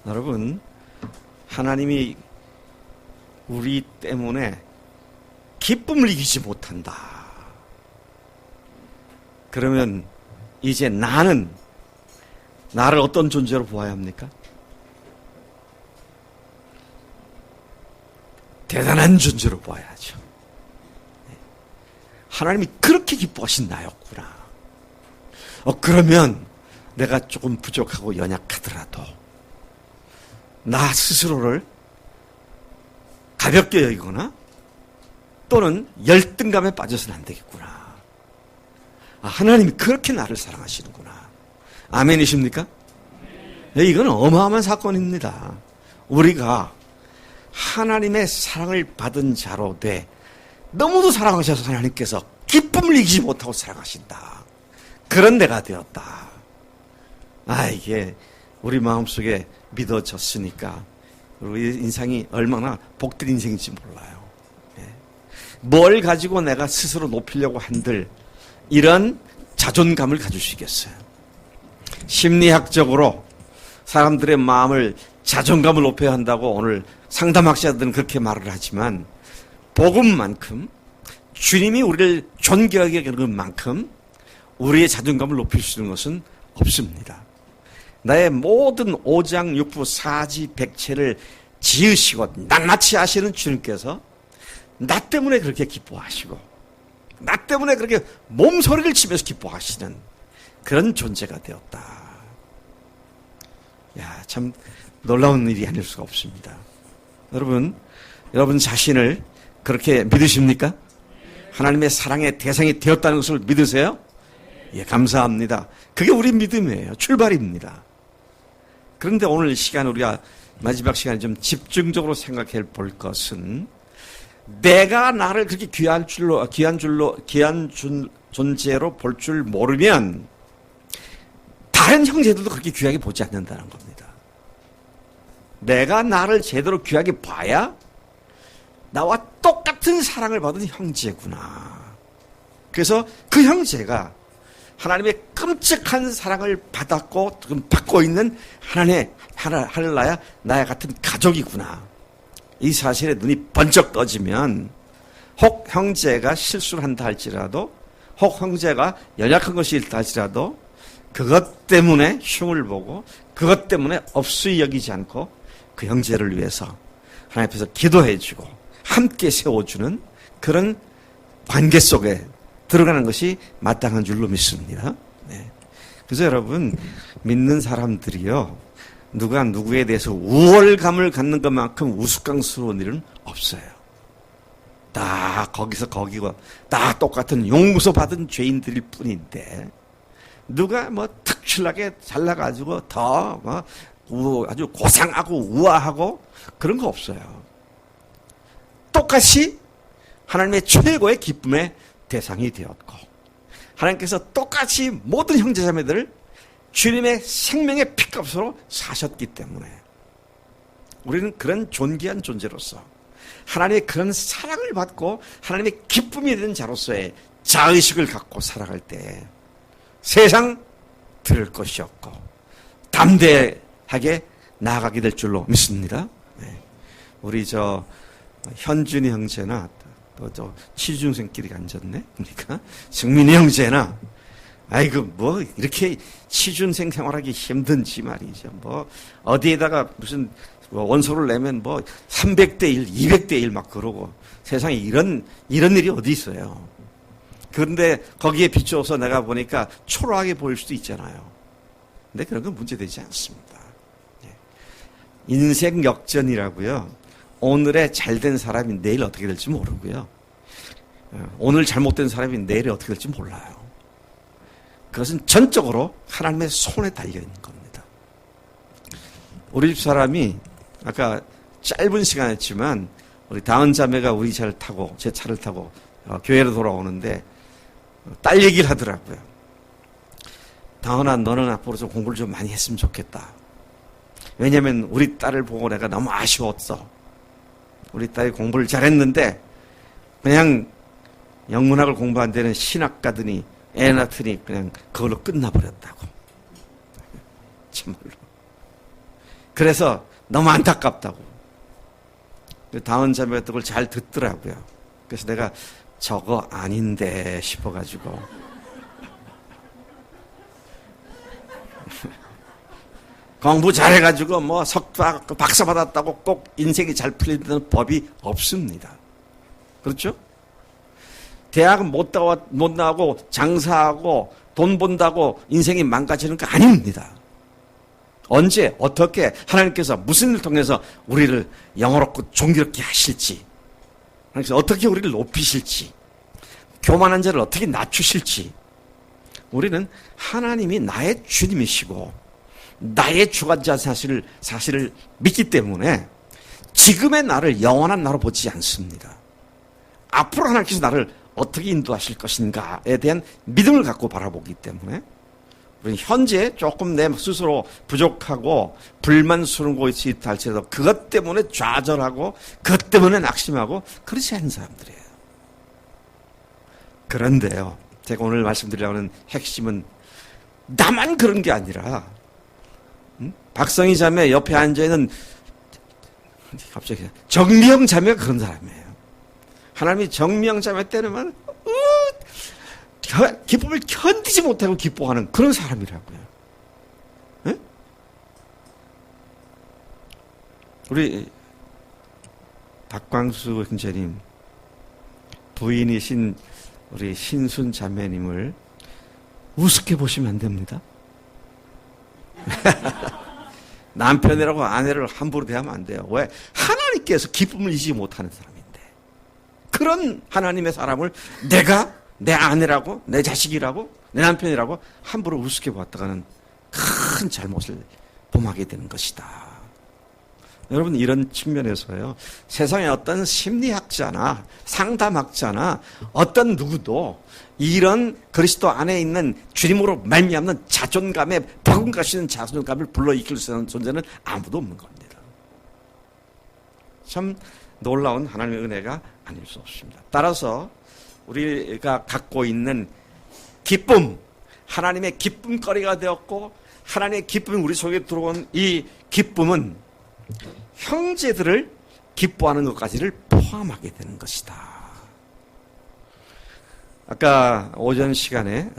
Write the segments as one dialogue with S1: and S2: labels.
S1: 여러분, 하나님이 우리 때문에 기쁨을 이기지 못한다. 그러면 이제 나는 나를 어떤 존재로 보아야 합니까? 대단한 존재로 보아야죠. 하나님이 그렇게 기뻐하신 나였구나. 그러면 내가 조금 부족하고 연약하더라도 나 스스로를 가볍게 여기거나 또는 열등감에 빠져서는 안 되겠구나. 하나님이 그렇게 나를 사랑하시는구나. 아멘이십니까? 이건 어마어마한 사건입니다. 우리가 하나님의 사랑을 받은 자로 돼 너무도 사랑하셔서 하나님께서 기쁨을 이기지 못하고 사랑하신다. 그런 내가 되었다. 이게 우리 마음속에 믿어졌으니까 우리 인생이 얼마나 복된 인생인지 몰라요. 뭘 가지고 내가 스스로 높이려고 한들 이런 자존감을 가지시겠어요? 심리학적으로 사람들의 마음을 자존감을 높여야 한다고 오늘 상담학자들은 그렇게 말을 하지만 복음만큼 주님이 우리를 존경하게 하는 만큼 우리의 자존감을 높일 수 있는 것은 없습니다. 나의 모든 오장 육부 사지 백체를 지으시고 낱낱이 아시는 주님께서 나 때문에 그렇게 기뻐하시고 나 때문에 그렇게 몸소리를 치면서 기뻐하시는 그런 존재가 되었다. 참 놀라운 일이 아닐 수가 없습니다. 여러분 자신을 그렇게 믿으십니까? 하나님의 사랑의 대상이 되었다는 것을 믿으세요? 감사합니다. 그게 우리 믿음이에요. 출발입니다. 그런데 오늘 시간 우리가 마지막 시간에 좀 집중적으로 생각해 볼 것은 내가 나를 그렇게 귀한 존재로 볼 줄 모르면 다른 형제들도 그렇게 귀하게 보지 않는다는 겁니다. 내가 나를 제대로 귀하게 봐야 나와 똑같은 사랑을 받은 형제구나. 그래서 그 형제가 하나님의 끔찍한 사랑을 받았고 지금 받고 있는 하늘나라 나와 같은 가족이구나. 이 사실에 눈이 번쩍 떠지면 혹 형제가 실수를 한다 할지라도 혹 형제가 연약한 것이 있다 할지라도 그것 때문에 흉을 보고 그것 때문에 업수히 여기지 않고 그 형제를 위해서 하나님 앞에서 기도해주고 함께 세워주는 그런 관계 속에 들어가는 것이 마땅한 줄로 믿습니다. 그래서 여러분 믿는 사람들이요 누가 누구에 대해서 우월감을 갖는 것만큼 우스꽝스러운 일은 없어요. 다 거기서 거기고 다 똑같은 용서 받은 죄인들일 뿐인데 누가 특출나게 잘나가지고 더 아주 고상하고 우아하고 그런 거 없어요. 똑같이 하나님의 최고의 기쁨의 대상이 되었고 하나님께서 똑같이 모든 형제자매들을 주님의 생명의 피값으로 사셨기 때문에 우리는 그런 존귀한 존재로서 하나님의 그런 사랑을 받고 하나님의 기쁨이 되는 자로서의 자의식을 갖고 살아갈 때 세상 들을 것이 없고 담대하게 나아가게 될 줄로 믿습니다. 우리 현준이 형제나 또 치중생끼리 앉았네. 그러니까 승민이 형제나 이렇게 취준생 생활하기 힘든지 말이죠. 어디에다가 무슨 원서를 내면 300대 1, 200대 1 막 그러고 세상에 이런 일이 어디 있어요. 그런데 거기에 비추어서 내가 보니까 초라하게 보일 수도 있잖아요. 근데 그런 건 문제되지 않습니다. 인생 역전이라고요. 오늘의 잘된 사람이 내일 어떻게 될지 모르고요. 오늘 잘못된 사람이 내일이 어떻게 될지 몰라요. 그것은 전적으로 하나님의 손에 달려있는 겁니다. 우리 집 사람이 아까 짧은 시간이었지만 우리 다은 자매가 우리 차를 타고 제 차를 타고 교회로 돌아오는데 딸 얘기를 하더라고요. 다은아 너는 앞으로 좀 공부를 좀 많이 했으면 좋겠다. 왜냐하면 우리 딸을 보고 내가 너무 아쉬웠어. 우리 딸이 공부를 잘했는데 그냥 영문학을 공부 안 되는 신학 가더니 애 낳더니 그냥 그걸로 끝나버렸다고. 참말로. 그래서 너무 안타깝다고. 다운 자매가 그걸 잘 듣더라고요. 그래서 내가 저거 아닌데 싶어가지고 공부 잘해가지고 뭐 석박 박사 받았다고 꼭 인생이 잘 풀리는 법이 없습니다. 그렇죠? 대학 못 나오고 장사하고 돈 번다고 인생이 망가지는 거 아닙니다. 언제 어떻게 하나님께서 무슨 일을 통해서 우리를 영어롭고 존귀롭게 하실지, 하나님께서 어떻게 우리를 높이실지, 교만한 자를 어떻게 낮추실지, 우리는 하나님이 나의 주님이시고 나의 주관자 사실을 믿기 때문에 지금의 나를 영원한 나로 보지 않습니다. 앞으로 하나님께서 나를 어떻게 인도하실 것인가에 대한 믿음을 갖고 바라보기 때문에 우리는 현재 조금 내 스스로 부족하고 불만스러운 것이 있다 할지라도 그것 때문에 좌절하고 그것 때문에 낙심하고 그렇지 않은 사람들이에요. 그런데요, 제가 오늘 말씀드리려고 하는 핵심은 나만 그런 게 아니라 박성희 자매 옆에 앉아있는 갑자기 정미영 자매가 그런 사람이에요. 하나님이 정미영 자매 때는 기쁨을 견디지 못하고 기뻐하는 그런 사람이라고요. 네? 우리 박광수 형제님 부인이신 우리 신순 자매님을 우습게 보시면 안 됩니다. 남편이라고 아내를 함부로 대하면 안 돼요. 왜? 하나님께서 기쁨을 잊지 못하는 사람인데 그런 하나님의 사람을 내가 내 아내라고 내 자식이라고 내 남편이라고 함부로 우습게 보았다가는 큰 잘못을 범하게 되는 것이다. 여러분, 이런 측면에서요, 세상에 어떤 심리학자나 상담학자나 어떤 누구도 이런 그리스도 안에 있는 주님으로 말미암는 자존감에 버금가시는 자존감을 불러일으킬 수 있는 존재는 아무도 없는 겁니다. 참 놀라운 하나님의 은혜가 아닐 수 없습니다. 따라서 우리가 갖고 있는 기쁨, 하나님의 기쁨거리가 되었고 하나님의 기쁨이 우리 속에 들어온 이 기쁨은 형제들을 기뻐하는 것까지를 포함하게 되는 것이다. 아까 오전 시간에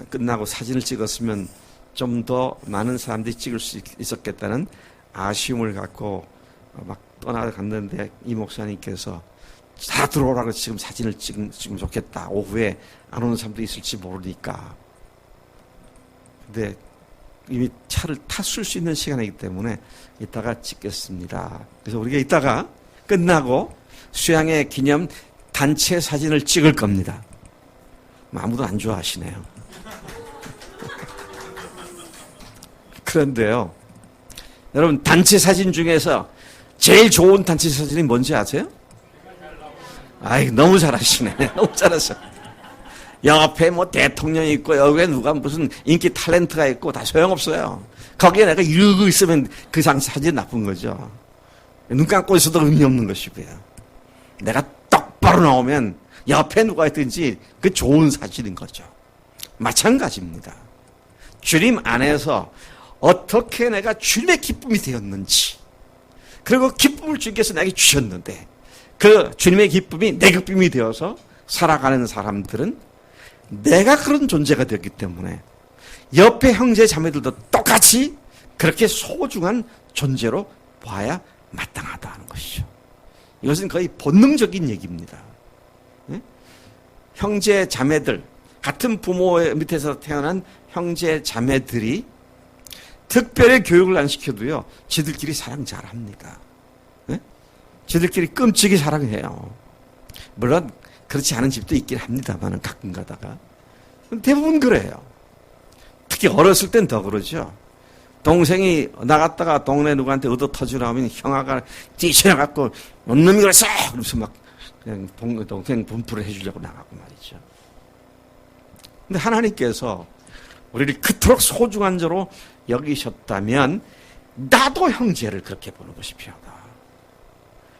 S1: 끝나고 사진을 찍었으면 좀 더 많은 사람들이 찍을 수 있었겠다는 아쉬움을 갖고 막 떠나갔는데 이 목사님께서 다 들어오라고 지금 사진을 찍으면 좋겠다. 오후에 안 오는 사람도 있을지 모르니까. 근데 이미 차를 탔을 수 있는 시간이기 때문에 이따가 찍겠습니다. 그래서 우리가 이따가 끝나고 수양의 기념 단체 사진을 찍을 겁니다. 아무도 안 좋아하시네요. 그런데요, 여러분, 단체 사진 중에서 제일 좋은 단체 사진이 뭔지 아세요? 아이, 너무 잘하시네. 너무 잘하셔. 옆에 뭐 대통령이 있고 여기에 누가 무슨 인기 탤런트가 있고 다 소용없어요. 거기에 내가 이러고 있으면 그 사진 나쁜 거죠. 눈 감고 있어도 의미 없는 것이고요. 내가 똑바로 나오면 옆에 누가 있든지 그 좋은 사진인 거죠. 마찬가지입니다. 주님 안에서 어떻게 내가 주님의 기쁨이 되었는지, 그리고 기쁨을 주님께서 나에게 주셨는데 그 주님의 기쁨이 내 기쁨이 되어서 살아가는 사람들은 내가 그런 존재가 되었기 때문에 옆에 형제 자매들도 똑같이 그렇게 소중한 존재로 봐야 마땅하다는 것이죠. 이것은 거의 본능적인 얘기입니다. 네? 형제 자매들, 같은 부모 밑에서 태어난 형제 자매들이 특별히 교육을 안 시켜도요, 지들끼리 사랑 잘합니다. 네? 지들끼리 끔찍이 사랑해요. 물론 그렇지 않은 집도 있긴 합니다만 가끔 가다가 대부분 그래요. 특히 어렸을 땐 더 그러죠. 동생이 나갔다가 동네 누구한테 얻어 터주라 하면 형아가 뛰쳐나갖고 놈이 그랬어! 그러면서 막 그냥 동생 분풀을 해주려고 나가고 말이죠. 근데 하나님께서 우리를 그토록 소중한 자로 여기셨다면 나도 형제를 그렇게 보는 것이 필요하다.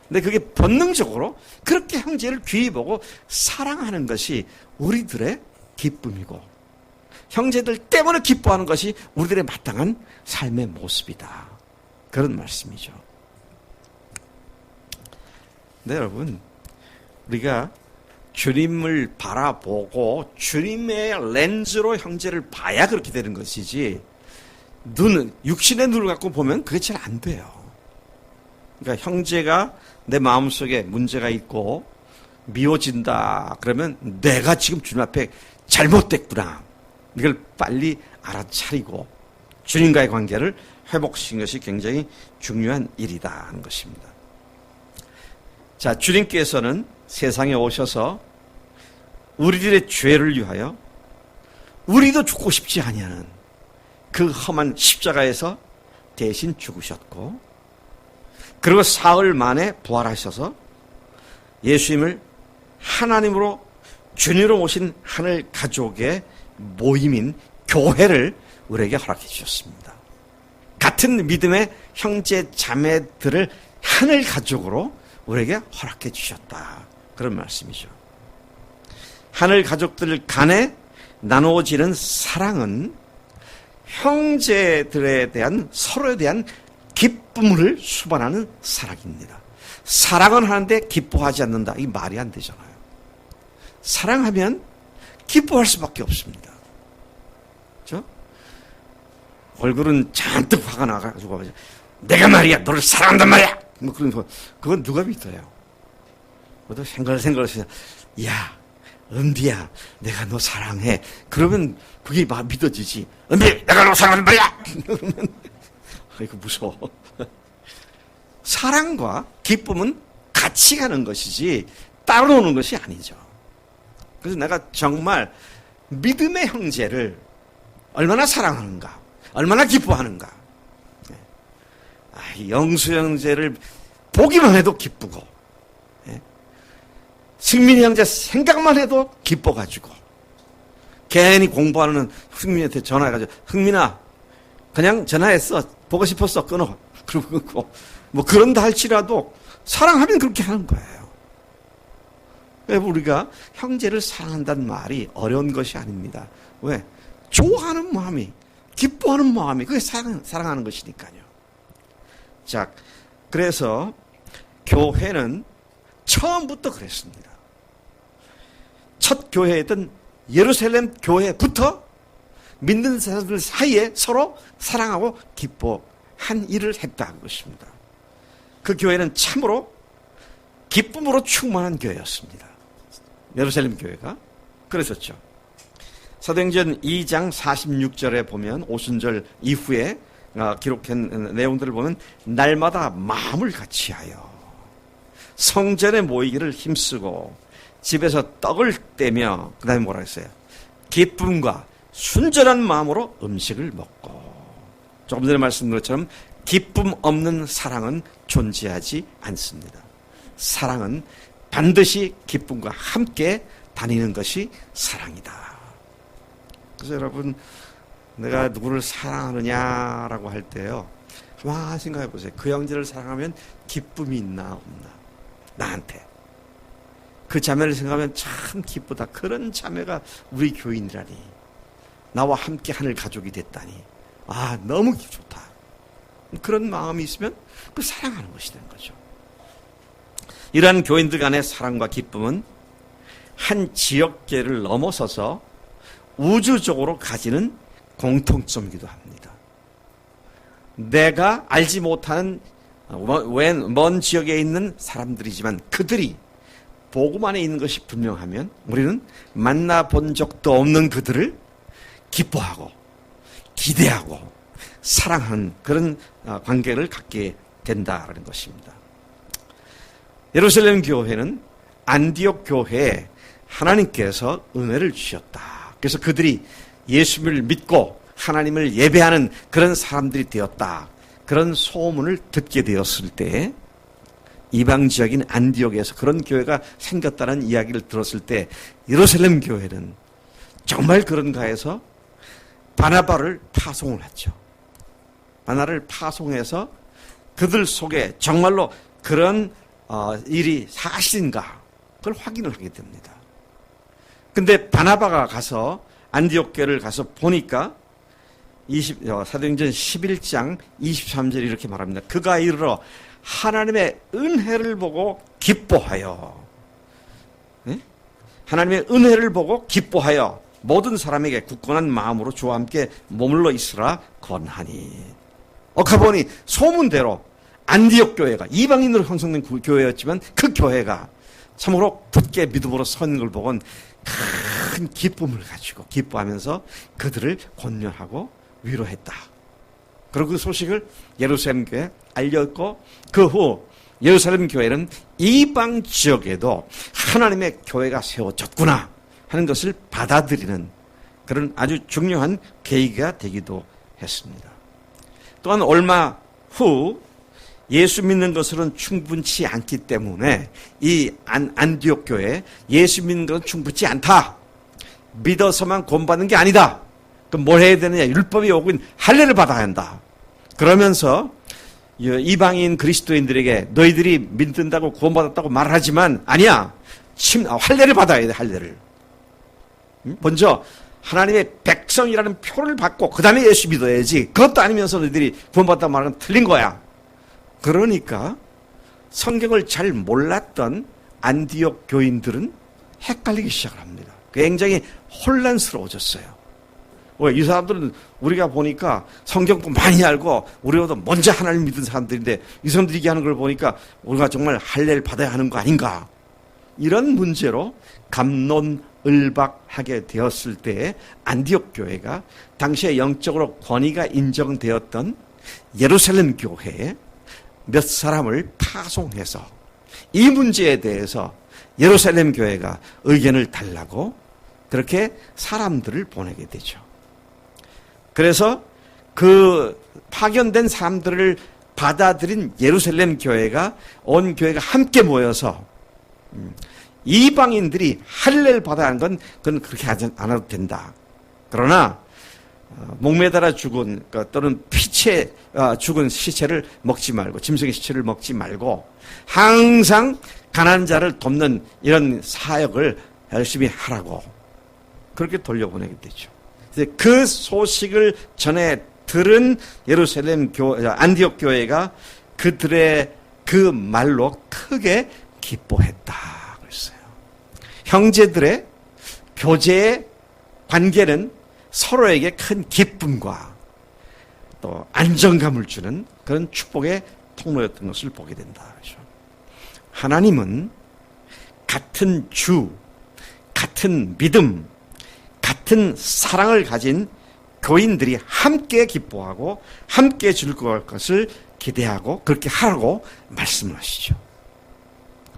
S1: 근데 그게 본능적으로 그렇게 형제를 귀히 보고 사랑하는 것이 우리들의 기쁨이고 형제들 때문에 기뻐하는 것이 우리들의 마땅한 삶의 모습이다. 그런 말씀이죠. 네, 여러분, 우리가 주님을 바라보고 주님의 렌즈로 형제를 봐야 그렇게 되는 것이지, 육신의 눈을 갖고 보면 그게 잘 안 돼요. 그러니까 형제가 내 마음속에 문제가 있고 미워진다 그러면 내가 지금 주님 앞에 잘못됐구나, 이걸 빨리 알아차리고 주님과의 관계를 회복시키는 것이 굉장히 중요한 일이다 하는 것입니다. 자, 주님께서는 세상에 오셔서 우리들의 죄를 위하여 우리도 죽고 싶지 아니하는 그 험한 십자가에서 대신 죽으셨고, 그리고 사흘 만에 부활하셔서 예수님을 하나님으로 주님으로 모신 하늘 가족의 모임인 교회를 우리에게 허락해 주셨습니다. 같은 믿음의 형제 자매들을 하늘 가족으로 우리에게 허락해 주셨다, 그런 말씀이죠. 하늘 가족들 간에 나누어지는 사랑은 형제들에 대한, 서로에 대한 기쁨을 수반하는 사랑입니다. 사랑은 하는데 기뻐하지 않는다, 이 말이 안 되잖아요. 사랑하면 기뻐할 수밖에 없습니다. 그렇죠? 얼굴은 잔뜩 화가 나가지고 내가 말이야 너를 사랑한단 말이야, 뭐 그런 거, 그건 누가 믿어요? 그것도 생각해서 야 은비야 내가 너 사랑해, 그러면 그게 막 믿어지지. 은비 내가 너 사랑한단 말이야 그러면 이거 무서워. 사랑과 기쁨은 같이 가는 것이지 따로 노는 것이 아니죠. 그래서 내가 정말 믿음의 형제를 얼마나 사랑하는가, 얼마나 기뻐하는가. 영수 형제를 보기만 해도 기쁘고, 승민이 형제 생각만 해도 기뻐가지고, 괜히 공부하는 승민이한테 전화해가지고 흥민아 그냥 전화했어, 보고 싶었어, 끊어. 그러고 뭐 그런다 할지라도 사랑하면 그렇게 하는 거예요. 우리가 형제를 사랑한다는 말이 어려운 것이 아닙니다. 왜? 좋아하는 마음이, 기뻐하는 마음이, 그게 사랑하는 것이니까요. 자, 그래서 교회는 처음부터 그랬습니다. 첫 교회였던 예루살렘 교회부터 믿는 사람들 사이에 서로 사랑하고 기뻐한 일을 했다는 것입니다. 그 교회는 참으로 기쁨으로 충만한 교회였습니다. 예루살렘 교회가 그랬었죠. 사도행전 2장 46절에 보면, 오순절 이후에 기록한 내용들을 보면 날마다 마음을 같이하여 성전에 모이기를 힘쓰고 집에서 떡을 떼며, 그 다음에 뭐라 했어요? 기쁨과 순전한 마음으로 음식을 먹고. 조금 전에 말씀드린 것처럼 기쁨 없는 사랑은 존재하지 않습니다. 사랑은 반드시 기쁨과 함께 다니는 것이 사랑이다. 그래서 여러분, 내가 누구를 사랑하느냐라고 할 때요, 가만히 생각해 보세요. 그 형제를 사랑하면 기쁨이 있나 없나? 나한테. 그 자매를 생각하면 참 기쁘다. 그런 자매가 우리 교인이라니. 나와 함께 하늘 가족이 됐다니. 아, 너무 좋다. 그런 마음이 있으면 그 사랑하는 것이 되는 거죠. 이러한 교인들 간의 사랑과 기쁨은 한 지역계를 넘어서서 우주적으로 가지는 공통점이기도 합니다. 내가 알지 못하는 먼 지역에 있는 사람들이지만 그들이 복음 안에 있는 것이 분명하면 우리는 만나본 적도 없는 그들을 기뻐하고 기대하고 사랑하는 그런 관계를 갖게 된다는 것입니다. 예루살렘 교회는 안디옥 교회에 하나님께서 은혜를 주셨다. 그래서 그들이 예수님을 믿고 하나님을 예배하는 그런 사람들이 되었다. 그런 소문을 듣게 되었을 때, 이방 지역인 안디옥에서 그런 교회가 생겼다는 이야기를 들었을 때 예루살렘 교회는 정말 그런가 해서 바나바를 파송을 했죠. 바나를 파송해서 그들 속에 정말로 그런 일이 사실인가 그걸 확인을 하게 됩니다. 근데 바나바가 가서 안디옥 교회를 가서 보니까 사도행전 11장 23절 이렇게 말합니다. 그가 이르러 하나님의 은혜를 보고 기뻐하여, 네? 하나님의 은혜를 보고 기뻐하여 모든 사람에게 굳건한 마음으로 주와 함께 머물러 있으라 권하니. 가보니 소문대로 안디옥 교회가 이방인으로 형성된 교회였지만 그 교회가 참으로 굳게 믿음으로 선 걸 보곤 큰 기쁨을 가지고 기뻐하면서 그들을 권면하고 위로했다. 그리고 그 소식을 예루살렘 교회에 알렸고 그 후 예루살렘 교회는 이방 지역에도 하나님의 교회가 세워졌구나 하는 것을 받아들이는 그런 아주 중요한 계기가 되기도 했습니다. 또한 얼마 후 예수 믿는 것으로는 충분치 않기 때문에 이 안디옥 교회 예수 믿는 것은 충분치 않다. 믿어서만 구원받는 게 아니다. 그럼 뭘 해야 되느냐? 율법이 오긴 할례를 받아야 한다. 그러면서 이방인 그리스도인들에게 너희들이 믿는다고 구원받았다고 말하지만 아니야. 할례를 받아야 돼. 할례를. 먼저 하나님의 백성이라는 표를 받고 그 다음에 예수 믿어야지. 그것도 아니면서 너희들이 구원받았다고 말하는 건 틀린 거야. 그러니까 성경을 잘 몰랐던 안디옥 교인들은 헷갈리기 시작을 합니다. 굉장히 혼란스러워졌어요. 이 사람들은 우리가 보니까 성경도 많이 알고 우리보다 먼저 하나님 믿은 사람들인데 이 사람들이 얘기하는 걸 보니까 우리가 정말 할례를 받아야 하는 거 아닌가. 이런 문제로 갑론을박하게 되었을 때에 안디옥 교회가 당시에 영적으로 권위가 인정되었던 예루살렘 교회에 몇 사람을 파송해서 이 문제에 대해서 예루살렘 교회가 의견을 달라고 그렇게 사람들을 보내게 되죠. 그래서 그 파견된 사람들을 받아들인 예루살렘 교회가 온 교회가 함께 모여서 이방인들이 할례를 받아야 하는 건 그건 그렇게 안 해도 된다. 그러나 목매달아 죽은 또는 피체 죽은 시체를 먹지 말고 짐승의 시체를 먹지 말고 항상 가난한 자를 돕는 이런 사역을 열심히 하라고 그렇게 돌려보내게 되죠. 그 소식을 전해 들은 예루살렘 안디옥 교회가 그들의 그 말로 크게 기뻐했다 그랬어요. 형제들의 교제의 관계는 서로에게 큰 기쁨과 또 안정감을 주는 그런 축복의 통로였던 것을 보게 된다. 그렇죠? 하나님은 같은 주, 같은 믿음, 같은 사랑을 가진 교인들이 함께 기뻐하고 함께 즐거워할 것을 기대하고 그렇게 하라고 말씀을 하시죠.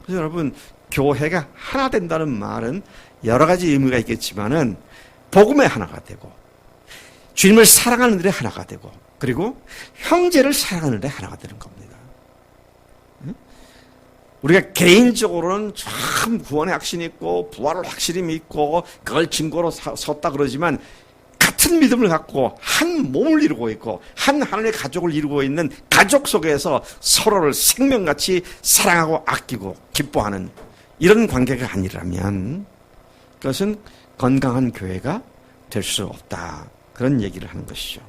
S1: 그래서 여러분, 교회가 하나 된다는 말은 여러 가지 의미가 있겠지만은 복음의 하나가 되고 주님을 사랑하는 일에 하나가 되고 그리고 형제를 사랑하는 일에 하나가 되는 겁니다. 우리가 개인적으로는 참 구원의 확신이 있고 부활을 확실히 믿고 그걸 증거로 섰다 그러지만 같은 믿음을 갖고 한 몸을 이루고 있고 한 하나님의 가족을 이루고 있는 가족 속에서 서로를 생명같이 사랑하고 아끼고 기뻐하는 이런 관계가 아니라면 그것은 건강한 교회가 될 수 없다. 그런 얘기를 하는 것이죠.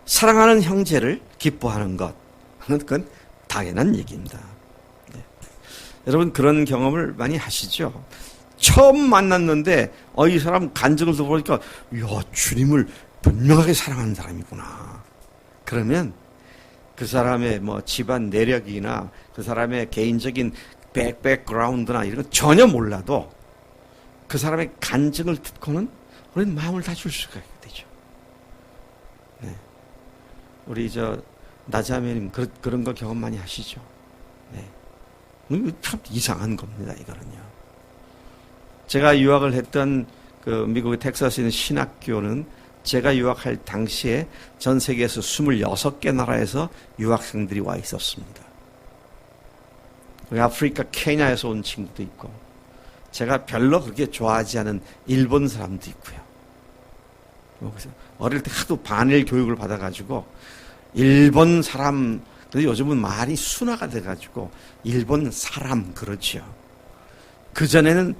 S1: 사랑하는 형제를 기뻐하는 것, 그건 당연한 얘기입니다. 네. 여러분 그런 경험을 많이 하시죠? 처음 만났는데 이 사람 간증을 들어보니까 이야, 주님을 분명하게 사랑하는 사람이구나. 그러면 그 사람의 집안 내력이나 그 사람의 개인적인 백그라운드나 이런 거 전혀 몰라도 그 사람의 간증을 듣고는 우리는 마음을 다 줄 수가 되죠. 네. 우리 나자매님 그런 거 경험 많이 하시죠. 네. 참 이상한 겁니다. 이거는요. 제가 유학을 했던 그 미국의 텍사스에 있는 신학교는 제가 유학할 당시에 전 세계에서 26개 나라에서 유학생들이 와 있었습니다. 아프리카 케냐에서 온 친구도 있고 제가 별로 그렇게 좋아하지 않은 일본 사람도 있고요. 어릴 때 하도 반일 교육을 받아가지고 일본 사람, 요즘은 말이 순화가 돼가지고 일본 사람 그러죠. 그전에는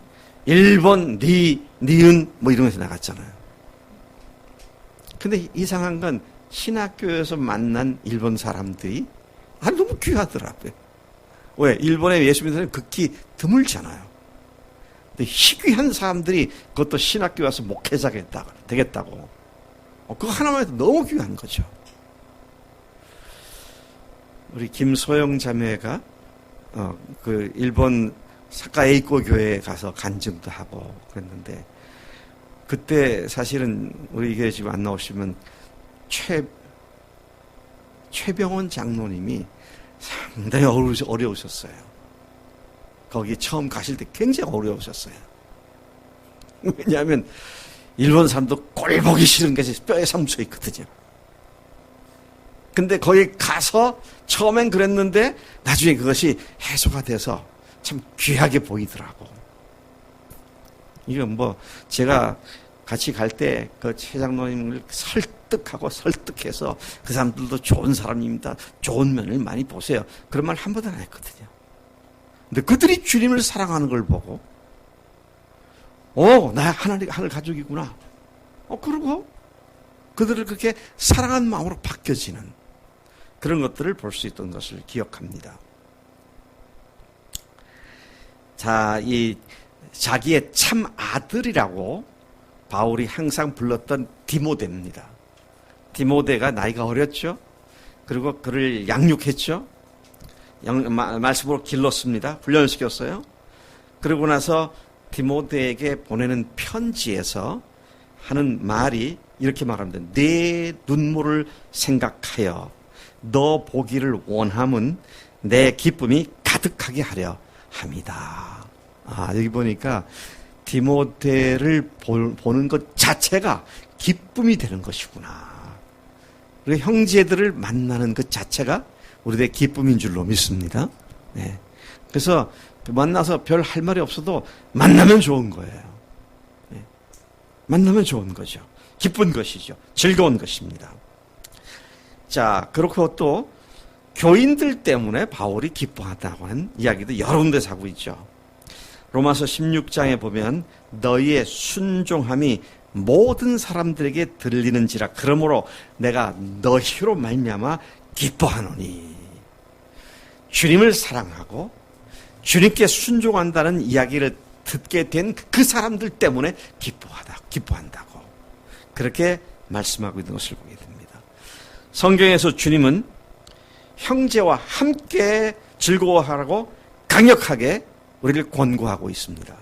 S1: 일본, 니은 이런 것이 나갔잖아요. 근데 이상한 건 신학교에서 만난 일본 사람들이 너무 귀하더라고요. 왜? 일본에 예수 믿는 사람이 극히 드물잖아요. 근데 희귀한 사람들이 그것도 신학교 와서 목회자가 되겠다고. 그거 하나만 해도 너무 귀한 거죠. 우리 김소영 자매가 그 일본 사카에이코 교회에 가서 간증도 하고 그랬는데, 그때 사실은 우리 교회 지금 안 나오시면 최병원 장로님이 상당히 어려우셨어요. 거기 처음 가실 때 굉장히 어려우셨어요. 왜냐하면 일본 사람도 꼴 보기 싫은 것이 뼈에 삼쳐 있거든요. 근데 거기 가서 처음엔 그랬는데 나중에 그것이 해소가 돼서 참 귀하게 보이더라고. 이건 뭐 제가 같이 갈 때 그 최장로님을 설득해서 그 사람들도 좋은 사람입니다, 좋은 면을 많이 보세요, 그런 말 한 번도 안 했거든요. 근데 그들이 주님을 사랑하는 걸 보고 나 하늘 가족이구나. 그러고 그들을 그렇게 사랑하는 마음으로 바뀌어지는 그런 것들을 볼 수 있던 것을 기억합니다. 자, 이 자기의 참 아들이라고 바울이 항상 불렀던 디모데입니다. 디모데가 나이가 어렸죠. 그리고 그를 양육했죠. 말씀으로 길렀습니다. 훈련시켰어요. 그러고 나서 디모데에게 보내는 편지에서 하는 말이 이렇게 말합니다. 내 눈물을 생각하여 너 보기를 원함은 내 기쁨이 가득하게 하려 합니다. 여기 보니까 디모데를 보는 것 자체가 기쁨이 되는 것이구나. 우리 형제들을 만나는 것 자체가 우리의 기쁨인 줄로 믿습니다. 네. 그래서 만나서 별 할 말이 없어도 만나면 좋은 거예요. 네. 만나면 좋은 거죠. 기쁜 것이죠. 즐거운 것입니다. 자, 그렇고 또 교인들 때문에 바울이 기뻐하다고 하는 이야기도 여러 군데서 하고 있죠. 로마서 16장에 보면 너희의 순종함이 모든 사람들에게 들리는지라 그러므로 내가 너희로 말미암아 기뻐하노니. 주님을 사랑하고 주님께 순종한다는 이야기를 듣게 된 그 사람들 때문에 기뻐한다고 그렇게 말씀하고 있는 것을 보게 됩니다. 성경에서 주님은 형제와 함께 즐거워하라고 강력하게 우리를 권고하고 있습니다.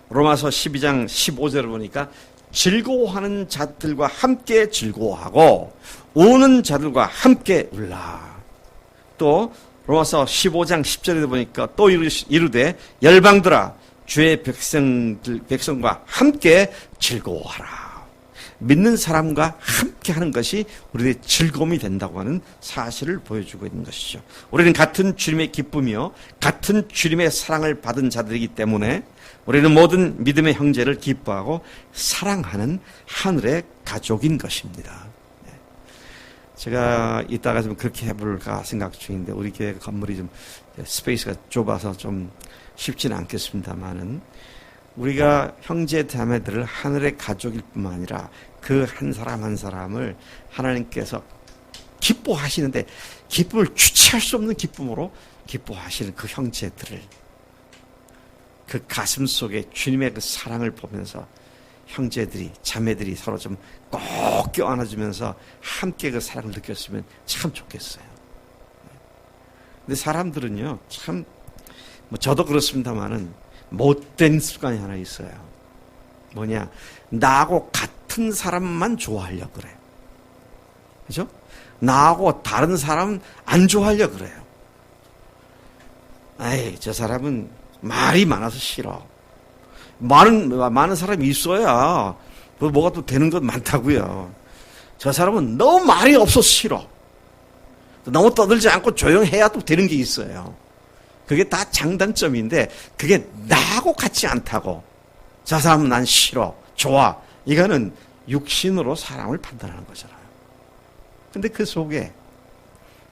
S1: 로마서 12장 15절을 보니까 즐거워하는 자들과 함께 즐거워하고 우는 자들과 함께 울라. 또 로마서 15장 10절에 보니까 또 이르되 열방들아 주의 백성과 함께 즐거워하라. 믿는 사람과 함께 하는 것이 우리의 즐거움이 된다고 하는 사실을 보여주고 있는 것이죠. 우리는 같은 주님의 기쁨이요 같은 주님의 사랑을 받은 자들이기 때문에 우리는 모든 믿음의 형제를 기뻐하고 사랑하는 하늘의 가족인 것입니다. 제가 이따가 좀 그렇게 해볼까 생각 중인데 우리 교회 건물이 좀 스페이스가 좁아서 좀 쉽지는 않겠습니다만은 우리가 형제 자매들을 하늘의 가족일 뿐만 아니라 그 한 사람 한 사람을 하나님께서 기뻐하시는데 기쁨을 주체할 수 없는 기쁨으로 기뻐하시는 그 형제들을 그 가슴 속에 주님의 그 사랑을 보면서 형제들이 자매들이 서로 좀 꼭 껴안아주면서 함께 그 사랑을 느꼈으면 참 좋겠어요. 근데 사람들은요 참 저도 그렇습니다만은 못된 습관이 하나 있어요. 뭐냐, 나하고 같은 사람만 좋아하려고 그래요. 그죠? 나하고 다른 사람 안 좋아하려고 그래요. 저 사람은 말이 많아서 싫어. 많은 사람이 있어야 뭐가 또 되는 것 많다고요. 저 사람은 너무 말이 없어서 싫어. 너무 떠들지 않고 조용해야 또 되는 게 있어요. 그게 다 장단점인데 그게 나하고 같지 않다고. 저 사람은 난 싫어, 좋아. 이거는 육신으로 사람을 판단하는 거잖아요. 근데 그 속에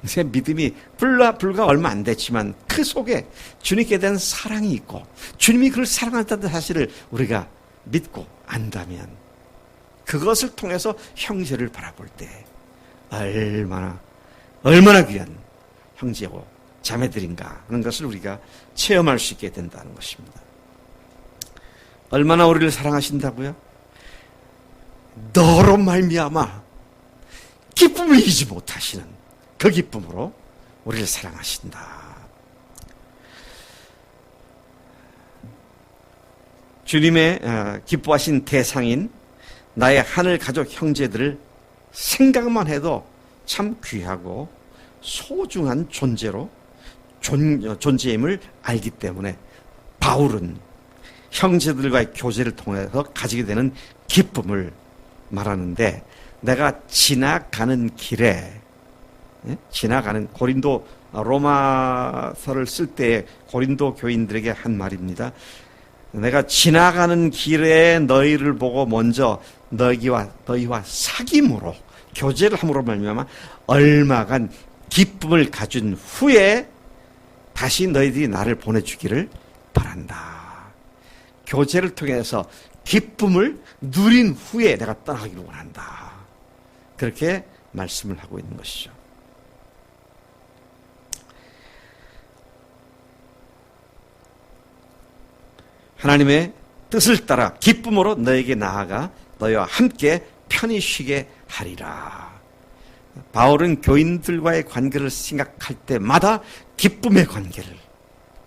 S1: 제 믿음이 불과 얼마 안 됐지만 그 속에 주님께 대한 사랑이 있고 주님이 그를 사랑한다는 사실을 우리가 믿고 안다면 그것을 통해서 형제를 바라볼 때 얼마나 귀한 형제고 자매들인가 하는 것을 우리가 체험할 수 있게 된다는 것입니다. 얼마나 우리를 사랑하신다고요? 너로 말미암아 기쁨을 이기지 못하시는 그 기쁨으로 우리를 사랑하신다. 주님의 기뻐하신 대상인 나의 하늘 가족 형제들을 생각만 해도 참 귀하고 소중한 존재로 존재임을 알기 때문에 바울은 형제들과의 교제를 통해서 가지게 되는 기쁨을 말하는데, 내가 지나가는 길에, 지나가는 고린도 로마서를 쓸 때 고린도 교인들에게 한 말입니다. 내가 지나가는 길에 너희를 보고 먼저 너희와 사귐으로 교제를 함으로 말미암아 얼마간 기쁨을 가진 후에 다시 너희들이 나를 보내주기를 바란다. 교제를 통해서 기쁨을 누린 후에 내가 떠나기를 원한다. 그렇게 말씀을 하고 있는 것이죠. 하나님의 뜻을 따라 기쁨으로 너에게 나아가 너희와 함께 편히 쉬게 하리라. 바울은 교인들과의 관계를 생각할 때마다 기쁨의 관계를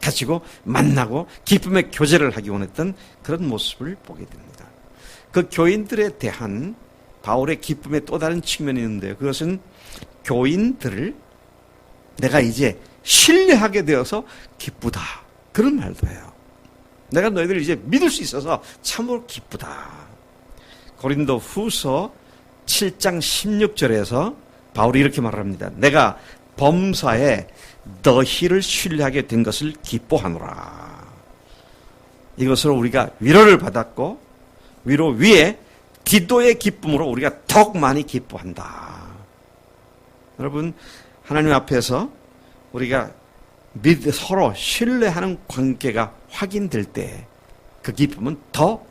S1: 가지고 만나고 기쁨의 교제를 하기 원했던 그런 모습을 보게 됩니다. 그 교인들에 대한 바울의 기쁨의 또 다른 측면이 있는데요. 그것은 교인들을 내가 이제 신뢰하게 되어서 기쁘다. 그런 말도 해요. 내가 너희들을 이제 믿을 수 있어서 참으로 기쁘다. 고린도 후서 7장 16절에서 바울이 이렇게 말합니다. 내가 범사에 너희를 신뢰하게 된 것을 기뻐하노라. 이것으로 우리가 위로를 받았고 위로 위에 기도의 기쁨으로 우리가 더욱 많이 기뻐한다. 여러분, 하나님 앞에서 우리가 서로 신뢰하는 관계가 확인될 때 그 기쁨은 더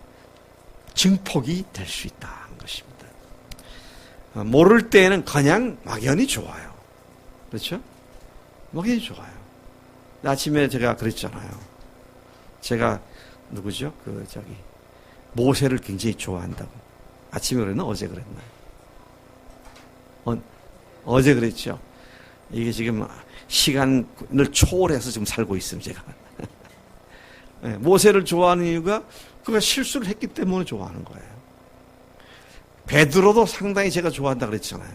S1: 증폭이 될 수 있다는 것입니다. 모를 때에는 그냥 막연히 좋아요. 그렇죠? 막연히 좋아요. 아침에 제가 그랬잖아요. 제가 누구죠? 모세를 굉장히 좋아한다고. 아침에 그랬나? 어제 그랬나? 어제 그랬죠. 이게 지금 시간을 초월해서 지금 살고 있습니다, 제가. 모세를 좋아하는 이유가 그가 실수를 했기 때문에 좋아하는 거예요. 베드로도 상당히 제가 좋아한다 그랬잖아요.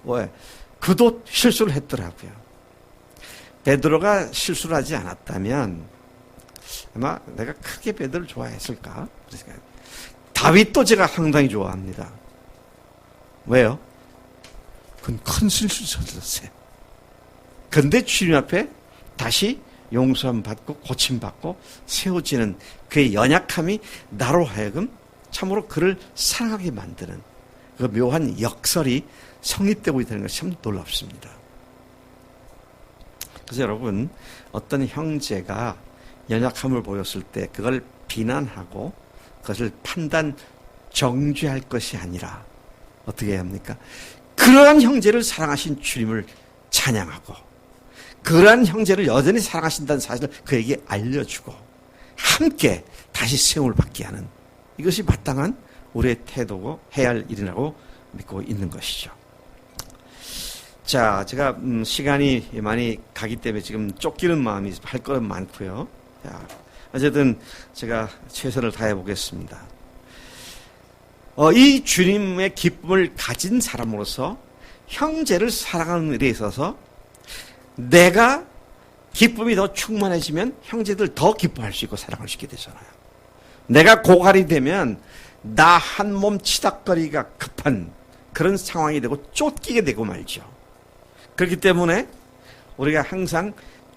S1: 왜? 그도 실수를 했더라고요. 베드로가 실수를 하지 않았다면 아마 내가 크게 베드로를 좋아했을까? 그래서 다윗도 제가 상당히 좋아합니다. 왜요? 그건 큰 실수를 저질렀어요. 근데 주님 앞에 다시 용서함 받고 고침받고 세워지는 그의 연약함이 나로 하여금 참으로 그를 사랑하게 만드는 그 묘한 역설이 성립되고 있다는 것이 참 놀랍습니다. 그래서 여러분, 어떤 형제가 연약함을 보였을 때 그걸 비난하고 그것을 판단 정죄할 것이 아니라 어떻게 해야 합니까? 그러한 형제를 사랑하신 주님을 찬양하고 그러한 형제를 여전히 사랑하신다는 사실을 그에게 알려주고 함께 다시 세움을 받게 하는, 이것이 마땅한 우리의 태도고 해야 할 일이라고 믿고 있는 것이죠. 자, 제가 시간이 많이 가기 때문에 지금 쫓기는 마음이 할 것은 많고요. 자, 어쨌든 제가 최선을 다해 보겠습니다. 이 주님의 기쁨을 가진 사람으로서 형제를 사랑하는 일에 있어서 내가 기쁨이 더 충만해지면 형제들 더 기뻐할 수 있고 사랑할 수 있게 되잖아요. 내가 고갈이 되면 나 한 몸 치닥거리가 급한 그런 상황이 되고 쫓기게 되고 말죠. 그렇기 때문에 우리가 항상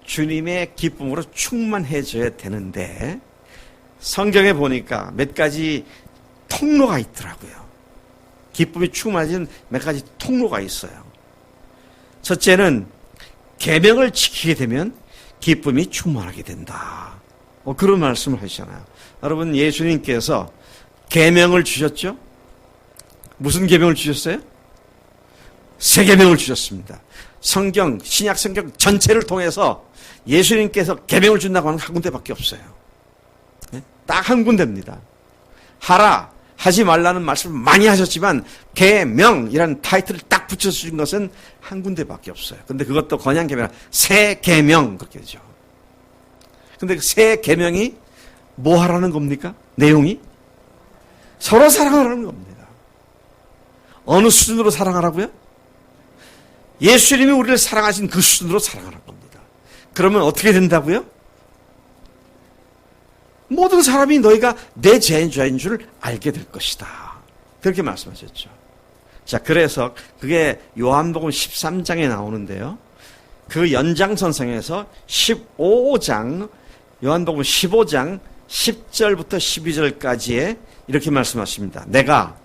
S1: 주님의 기쁨으로 충만해져야 되는데, 성경에 보니까 몇 가지 통로가 있더라고요. 기쁨이 충만해지는 몇 가지 통로가 있어요. 첫째는 계명을 지키게 되면 기쁨이 충만하게 된다. 그런 말씀을 하시잖아요. 여러분, 예수님께서 계명을 주셨죠? 무슨 계명을 주셨어요? 세 계명을 주셨습니다. 성경, 신약 성경 전체를 통해서 예수님께서 계명을 준다고 하는 한 군데밖에 없어요. 딱 한 군데입니다. 하라, 하지 말라는 말씀을 많이 하셨지만 계명이라는 타이틀을 딱 붙여주신 것은 한 군데밖에 없어요. 근데 그것도 그냥 계명, 새 계명 그렇게 되죠. 근데 그 새 계명이 뭐 하라는 겁니까? 내용이 서로 사랑하라는 겁니다. 어느 수준으로 사랑하라고요? 예수님이 우리를 사랑하신 그 수준으로 사랑하는 겁니다. 그러면 어떻게 된다고요? 모든 사람이 너희가 내 제자인 줄 알게 될 것이다. 그렇게 말씀하셨죠. 자, 그래서 그게 요한복음 13장에 나오는데요. 그 연장선상에서 15장, 요한복음 15장 10절부터 12절까지에 이렇게 말씀하십니다. 내가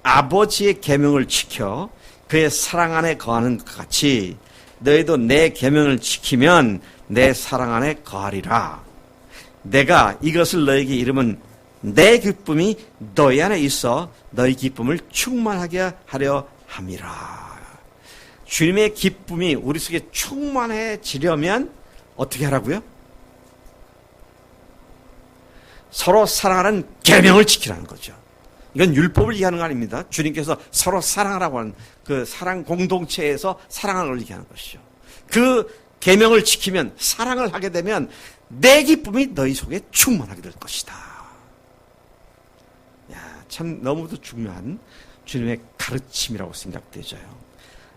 S1: 아버지의 계명을 지켜 그의 사랑 안에 거하는 것 같이 너희도 내 계명을 지키면 내 사랑 안에 거하리라. 내가 이것을 너희에게 이르면 내 기쁨이 너희 안에 있어 너희 기쁨을 충만하게 하려 함이라. 주님의 기쁨이 우리 속에 충만해지려면 어떻게 하라고요? 서로 사랑하는 계명을 지키라는 거죠. 이건 율법을 얘기하는 거 아닙니다. 주님께서 서로 사랑하라고 하는 그 사랑 공동체에서 사랑하는 걸 얘기하는 것이죠. 그 계명을 지키면, 사랑을 하게 되면 내 기쁨이 너희 속에 충만하게 될 것이다. 야, 참 너무도 중요한 주님의 가르침이라고 생각되죠.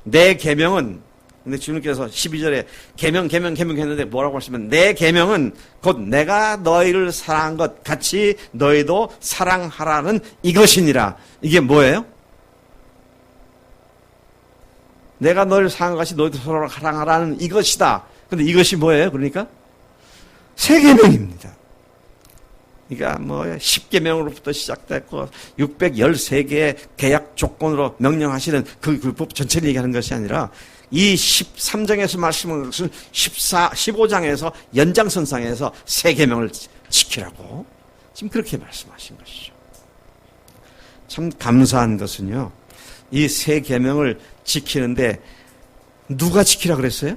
S1: 내 계명은, 근데 주님께서 12절에 계명 했는데 뭐라고 하시면 내 계명은 곧 내가 너희를 사랑한 것 같이 너희도 사랑하라는 이것이니라. 이게 뭐예요? 내가 너희를 사랑한 것 같이 너희도 서로 사랑하라는 이것이다. 근데 이것이 뭐예요? 그러니까 세 계명입니다. 그러니까 뭐 10계명으로부터 시작됐고 613개의 계약 조건으로 명령하시는 그 율법 전체를 얘기하는 것이 아니라 이 13장에서 말씀하는 것은 15장에서 연장선상에서 세 계명을 지키라고 지금 그렇게 말씀하신 것이죠. 참 감사한 것은요. 이 세 계명을 지키는데 누가 지키라 그랬어요?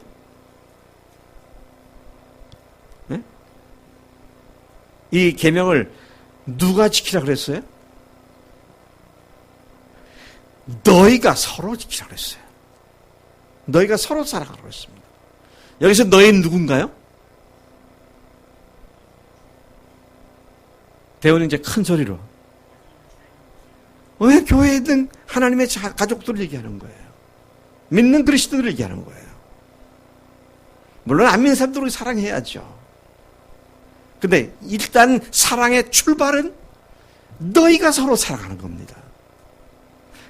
S1: 네? 이 계명을 누가 지키라 그랬어요? 너희가 서로 지키라 그랬어요. 너희가 서로 사랑하라고 했습니다. 여기서 너희는 누군가요? 대원이 이제 큰 소리로 왜 교회에 있는 하나님의 가족들을 얘기하는 거예요? 믿는 그리스도들을 얘기하는 거예요. 물론 안 믿는 사람들을 사랑해야죠. 근데 일단 사랑의 출발은 너희가 서로 사랑하는 겁니다.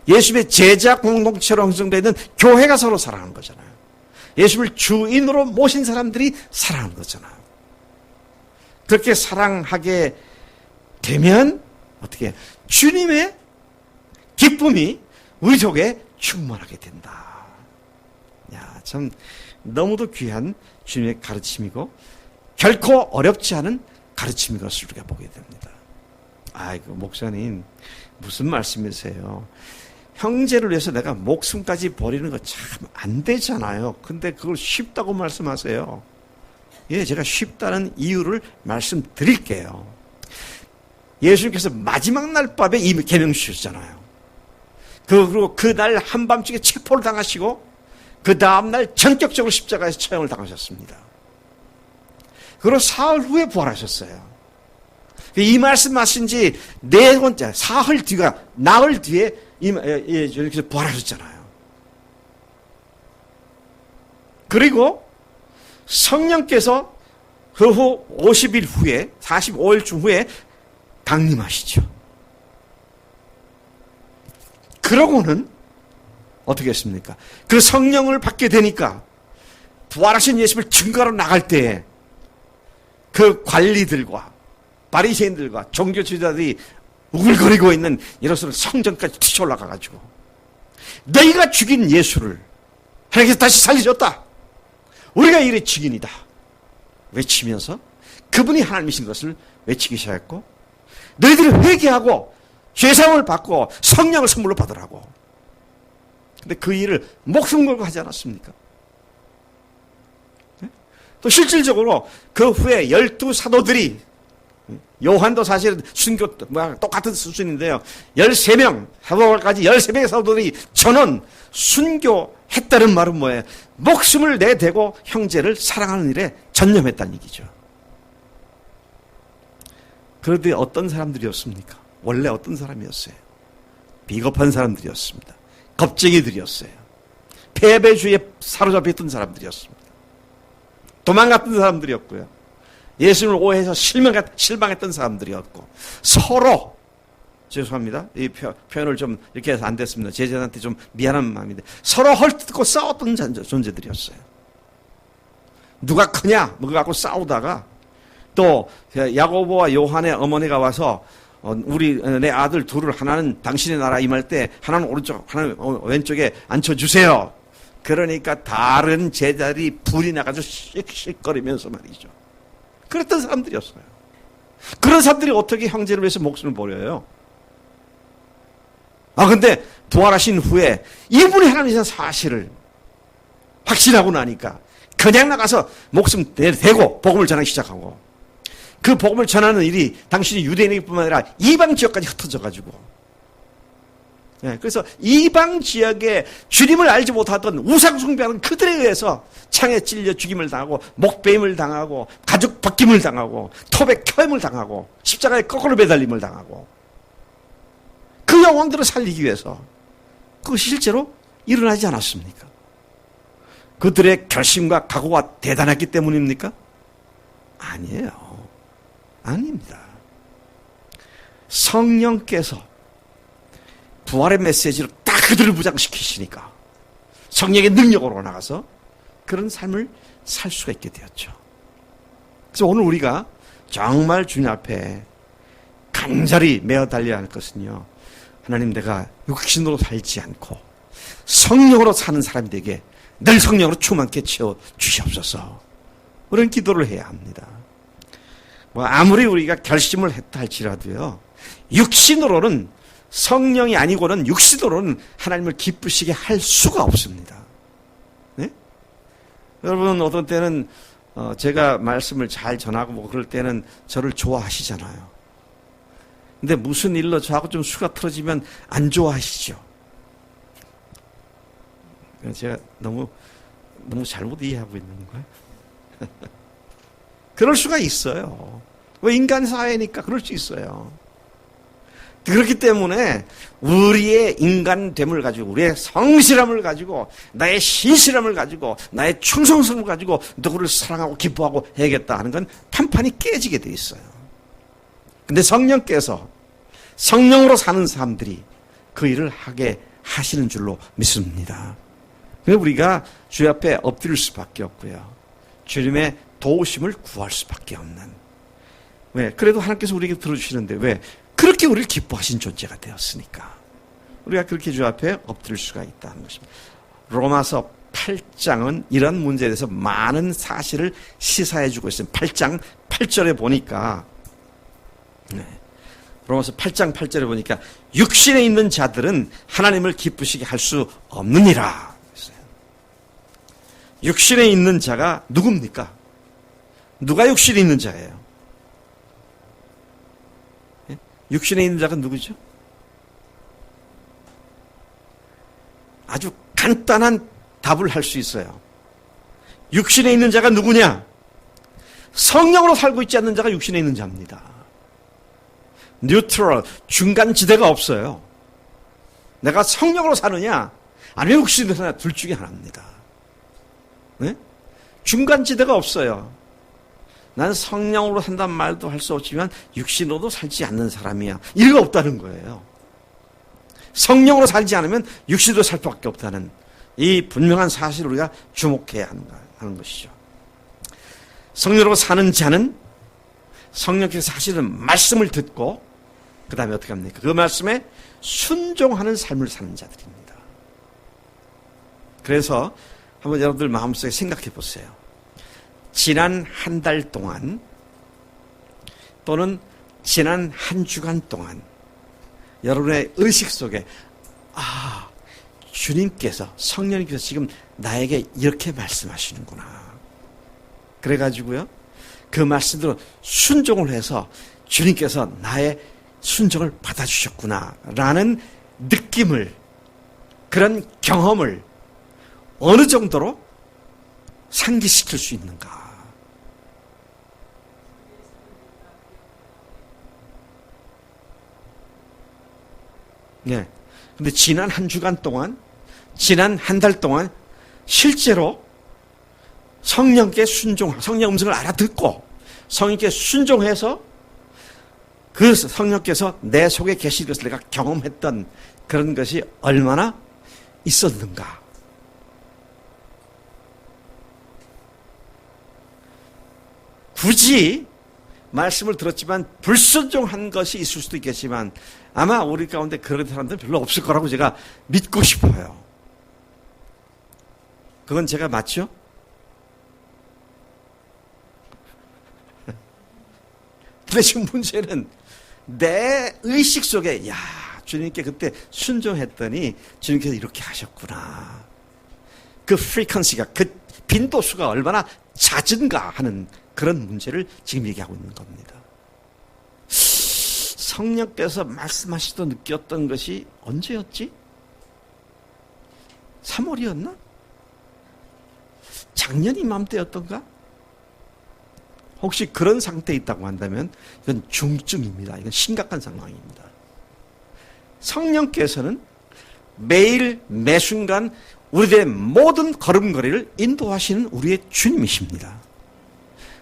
S1: 예수님의 제자 공동체로 형성되어 있는 교회가 서로 사랑하는 거잖아요. 예수님을 주인으로 모신 사람들이 사랑하는 거잖아요. 그렇게 사랑하게 되면 어떻게 주님의 기쁨이 우리 속에 충만하게 된다. 야, 참 너무도 귀한 주님의 가르침이고 결코 어렵지 않은 가르침인 것을 우리가 보게 됩니다. 아이고 목사님 무슨 말씀이세요? 형제를 위해서 내가 목숨까지 버리는 거 참 안 되잖아요. 근데 그걸 쉽다고 말씀하세요. 예, 제가 쉽다는 이유를 말씀드릴게요. 예수님께서 마지막 날 밤에 이 계명 주셨잖아요. 그리고 그날 한밤중에 체포를 당하시고 그 다음날 전격적으로 십자가에서 처형을 당하셨습니다. 그리고 사흘 후에 부활하셨어요. 이 말씀하신 지 네 번째, 사흘 뒤가, 나흘 뒤에 이렇게 부활하셨잖아요. 그리고 성령께서 그 후 50일 후에, 45일쯤 후에 강림하시죠. 그러고는 어떻게 했습니까? 그 성령을 받게 되니까 부활하신 예수를 증거하러 나갈 때에 그 관리들과 바리새인들과 종교지도자들이 우글거리고 있는 이런 성전까지 튀어 올라가가지고 너희가 죽인 예수를 하나님께서 다시 살리셨다. 우리가 이래 증인이다. 외치면서 그분이 하나님이신 것을 외치기 시작했고 너희들이 회개하고 죄사함을 받고 성령을 선물로 받으라고. 근데 그 일을 목숨 걸고 하지 않았습니까? 또 실질적으로 그 후에 12사도들이, 요한도 사실은 순교 똑같은 수준인데요. 13명, 사도까지 13명의 사도들이 전원 순교했다는 말은 뭐예요? 목숨을 내대고 형제를 사랑하는 일에 전념했다는 얘기죠. 그런데 어떤 사람들이었습니까? 원래 어떤 사람이었어요? 비겁한 사람들이었습니다. 겁쟁이들이었어요. 패배주의에 사로잡혔던 사람들이었습니다. 도망갔던 사람들이었고요. 예수님을 오해해서 실망했던 사람들이었고, 서로, 죄송합니다. 이 표현을 좀 이렇게 해서 안 됐습니다. 제자들한테 좀 미안한 마음인데, 서로 헐뜯고 싸웠던 존재들이었어요. 누가 크냐? 뭐 갖고 싸우다가, 또 야고보와 요한의 어머니가 와서 내 아들 둘을 하나는 당신의 나라 임할 때 하나는 오른쪽 하나는 왼쪽에 앉혀주세요. 그러니까 다른 제자들이 불이 나가지고 씩씩거리면서 말이죠. 그랬던 사람들이었어요. 그런 사람들이 어떻게 형제를 위해서 목숨을 버려요? 근데 부활하신 후에 이분이 하나님이신 사실을 확신하고 나니까 그냥 나가서 목숨 대고 복음을 전하기 시작하고, 그 복음을 전하는 일이 당신이 유대인뿐만 아니라 이방 지역까지 흩어져가지고, 그래서 이방 지역에 주님을 알지 못하던 우상 숭배하는 그들에 의해서 창에 찔려 죽임을 당하고, 목베임을 당하고, 가죽 벗김을 당하고, 톱에 켜임을 당하고, 십자가에 거꾸로 매달림을 당하고, 그 영혼들을 살리기 위해서 그것이 실제로 일어나지 않았습니까? 그들의 결심과 각오가 대단했기 때문입니까? 아니에요. 아닙니다. 성령께서 부활의 메시지로 딱 그들을 무장시키시니까 성령의 능력으로 나가서 그런 삶을 살 수가 있게 되었죠. 그래서 오늘 우리가 정말 주님 앞에 간절히 매어 달려야 할 것은요, 하나님, 내가 육신으로 살지 않고 성령으로 사는 사람이 되게 늘 성령으로 충만케 채워 주시옵소서. 그런 기도를 해야 합니다. 아무리 우리가 결심을 했다 할지라도요, 육신으로는, 성령이 아니고는 육신으로는 하나님을 기쁘시게 할 수가 없습니다. 네? 여러분, 어떤 때는 제가 말씀을 잘 전하고 뭐 그럴 때는 저를 좋아하시잖아요. 근데 무슨 일로 저하고 좀 수가 틀어지면 안 좋아하시죠. 제가 너무 잘못 이해하고 있는 거예요. 그럴 수가 있어요. 왜 인간 사회니까 그럴 수 있어요. 그렇기 때문에 우리의 인간됨을 가지고, 우리의 성실함을 가지고, 나의 신실함을 가지고, 나의 충성성을 가지고 누구를 사랑하고 기뻐하고 해야겠다 하는 건 판판이 깨지게 돼 있어요. 근데 성령께서, 성령으로 사는 사람들이 그 일을 하게 하시는 줄로 믿습니다. 그래서 우리가 주 앞에 엎드릴 수밖에 없고요, 주님의 도우심을 구할 수밖에 없는. 왜? 그래도 하나님께서 우리에게 들어주시는데, 왜? 그렇게 우리를 기뻐하신 존재가 되었으니까 우리가 그렇게 주 앞에 엎드릴 수가 있다는 것입니다. 로마서 8장은 이런 문제에 대해서 많은 사실을 시사해 주고 있어요. 8장 8절에 보니까, 로마서 8장 8절에 보니까 육신에 있는 자들은 하나님을 기쁘시게 할 수 없느니라. 육신에 있는 자가 누굽니까? 누가 육신에 있는 자예요? 육신에 있는 자가 누구죠? 아주 간단한 답을 할 수 있어요. 육신에 있는 자가 누구냐? 성령으로 살고 있지 않는 자가 육신에 있는 자입니다. 뉴트럴, 중간지대가 없어요. 내가 성령으로 사느냐 아니면 육신으로 사느냐, 둘 중에 하나입니다. 네? 중간지대가 없어요. 난 성령으로 산다는 말도 할 수 없지만 육신으로도 살지 않는 사람이야, 이유가 없다는 거예요. 성령으로 살지 않으면 육신으로 살 수밖에 없다는 이 분명한 사실을 우리가 주목해야 하는 것이죠. 성령으로 사는 자는 성령께서 하시는 말씀을 듣고 그 다음에 어떻게 합니까? 그 말씀에 순종하는 삶을 사는 자들입니다. 그래서 한번 여러분들 마음속에 생각해 보세요. 지난 한 달 동안 또는 지난 한 주간 동안 여러분의 의식 속에 주님께서 성령님께서 지금 나에게 이렇게 말씀하시는구나. 그래가지고요 그 말씀대로 순종을 해서 주님께서 나의 순종을 받아주셨구나 라는 느낌을, 그런 경험을 어느 정도로 상기시킬 수 있는가. 네. 근데 지난 한 주간 동안, 지난 한 달 동안 실제로 성령께 성령 음성을 알아듣고 성령께 순종해서 그 성령께서 내 속에 계실 것을 내가 경험했던 그런 것이 얼마나 있었는가. 굳이 말씀을 들었지만 불순종한 것이 있을 수도 있겠지만 아마 우리 가운데 그런 사람들은 별로 없을 거라고 제가 믿고 싶어요. 그건 제가 맞죠? 근데 지금 문제는 내 의식 속에 주님께 그때 순종했더니 주님께서 이렇게 하셨구나. 그 프리퀀시가, 그 빈도수가 얼마나 잦은가 하는 그런 문제를 지금 얘기하고 있는 겁니다. 성령께서 말씀하시도 느꼈던 것이 언제였지? 3월이었나? 작년 이맘때였던가? 혹시 그런 상태에 있다고 한다면 이건 중증입니다. 이건 심각한 상황입니다. 성령께서는 매일 매순간 우리들의 모든 걸음걸이를 인도하시는 우리의 주님이십니다.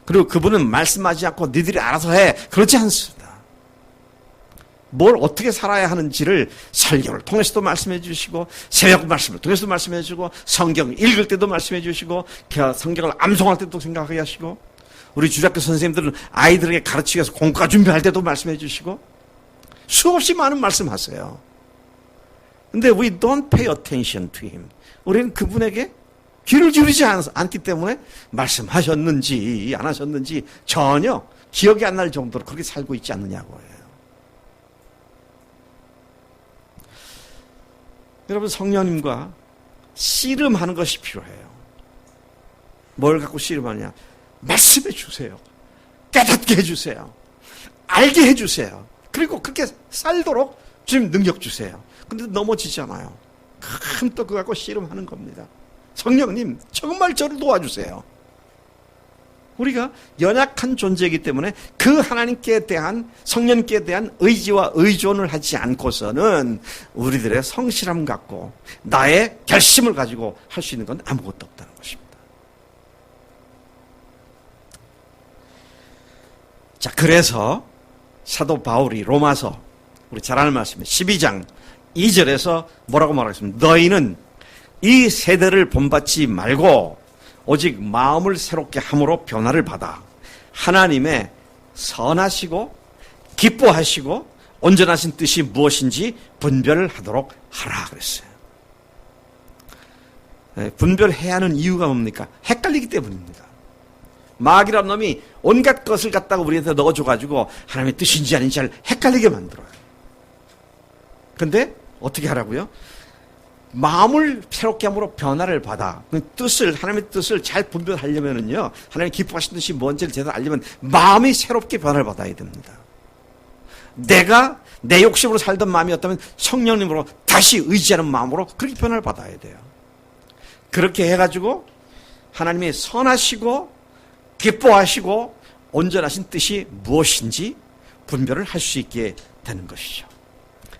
S1: 그리고 그분은 말씀하지 않고 니들이 알아서 해, 그렇지 않습니다. 뭘 어떻게 살아야 하는지를 설교를 통해서도 말씀해 주시고, 새벽 말씀을 통해서도 말씀해 주시고, 성경 읽을 때도 말씀해 주시고, 성경을 암송할 때도 생각하게 하시고, 우리 주일학교 선생님들은 아이들에게 가르치기 위해서 공과 준비할 때도 말씀해 주시고, 수없이 많은 말씀하세요. 근데 we don't pay attention to him. 우리는 그분에게 귀를 기울이지 않기 때문에 말씀하셨는지 안 하셨는지 전혀 기억이 안 날 정도로 그렇게 살고 있지 않느냐고 해요. 여러분, 성령님과 씨름하는 것이 필요해요. 뭘 갖고 씨름하냐? 말씀해 주세요. 깨닫게 해주세요. 알게 해주세요. 그리고 그렇게 살도록 주님 능력 주세요. 근데 넘어지잖아요. 그럼 또 그거 갖고 씨름하는 겁니다. 성령님, 정말 저를 도와주세요. 우리가 연약한 존재이기 때문에 그 하나님께 대한, 성령께 대한 의지와 의존을 하지 않고서는 우리들의 성실함 갖고 나의 결심을 가지고 할 수 있는 건 아무것도 없다는 것입니다. 자, 그래서 사도 바울이 로마서, 우리 잘 아는 말씀이에요. 12장 2절에서 뭐라고 말하겠습니까? 너희는 이 세대를 본받지 말고 오직 마음을 새롭게 함으로 변화를 받아 하나님의 선하시고 기뻐하시고 온전하신 뜻이 무엇인지 분별하도록 하라 그랬어요. 분별해야 하는 이유가 뭡니까? 헷갈리기 때문입니다. 마귀란 놈이 온갖 것을 갖다가 우리한테 넣어줘가지고 하나님의 뜻인지 아닌지 헷갈리게 만들어요. 근데 어떻게 하라고요? 마음을 새롭게 함으로 변화를 받아. 하나님의 뜻을 잘 분별하려면은요, 하나님 기뻐하시는 뜻이 뭔지를 제대로 알려면 마음이 새롭게 변화를 받아야 됩니다. 내가 내 욕심으로 살던 마음이었다면 성령님으로 다시 의지하는 마음으로 그렇게 변화를 받아야 돼요. 그렇게 해가지고 하나님의 선하시고 기뻐하시고 온전하신 뜻이 무엇인지 분별을 할 수 있게 되는 것이죠.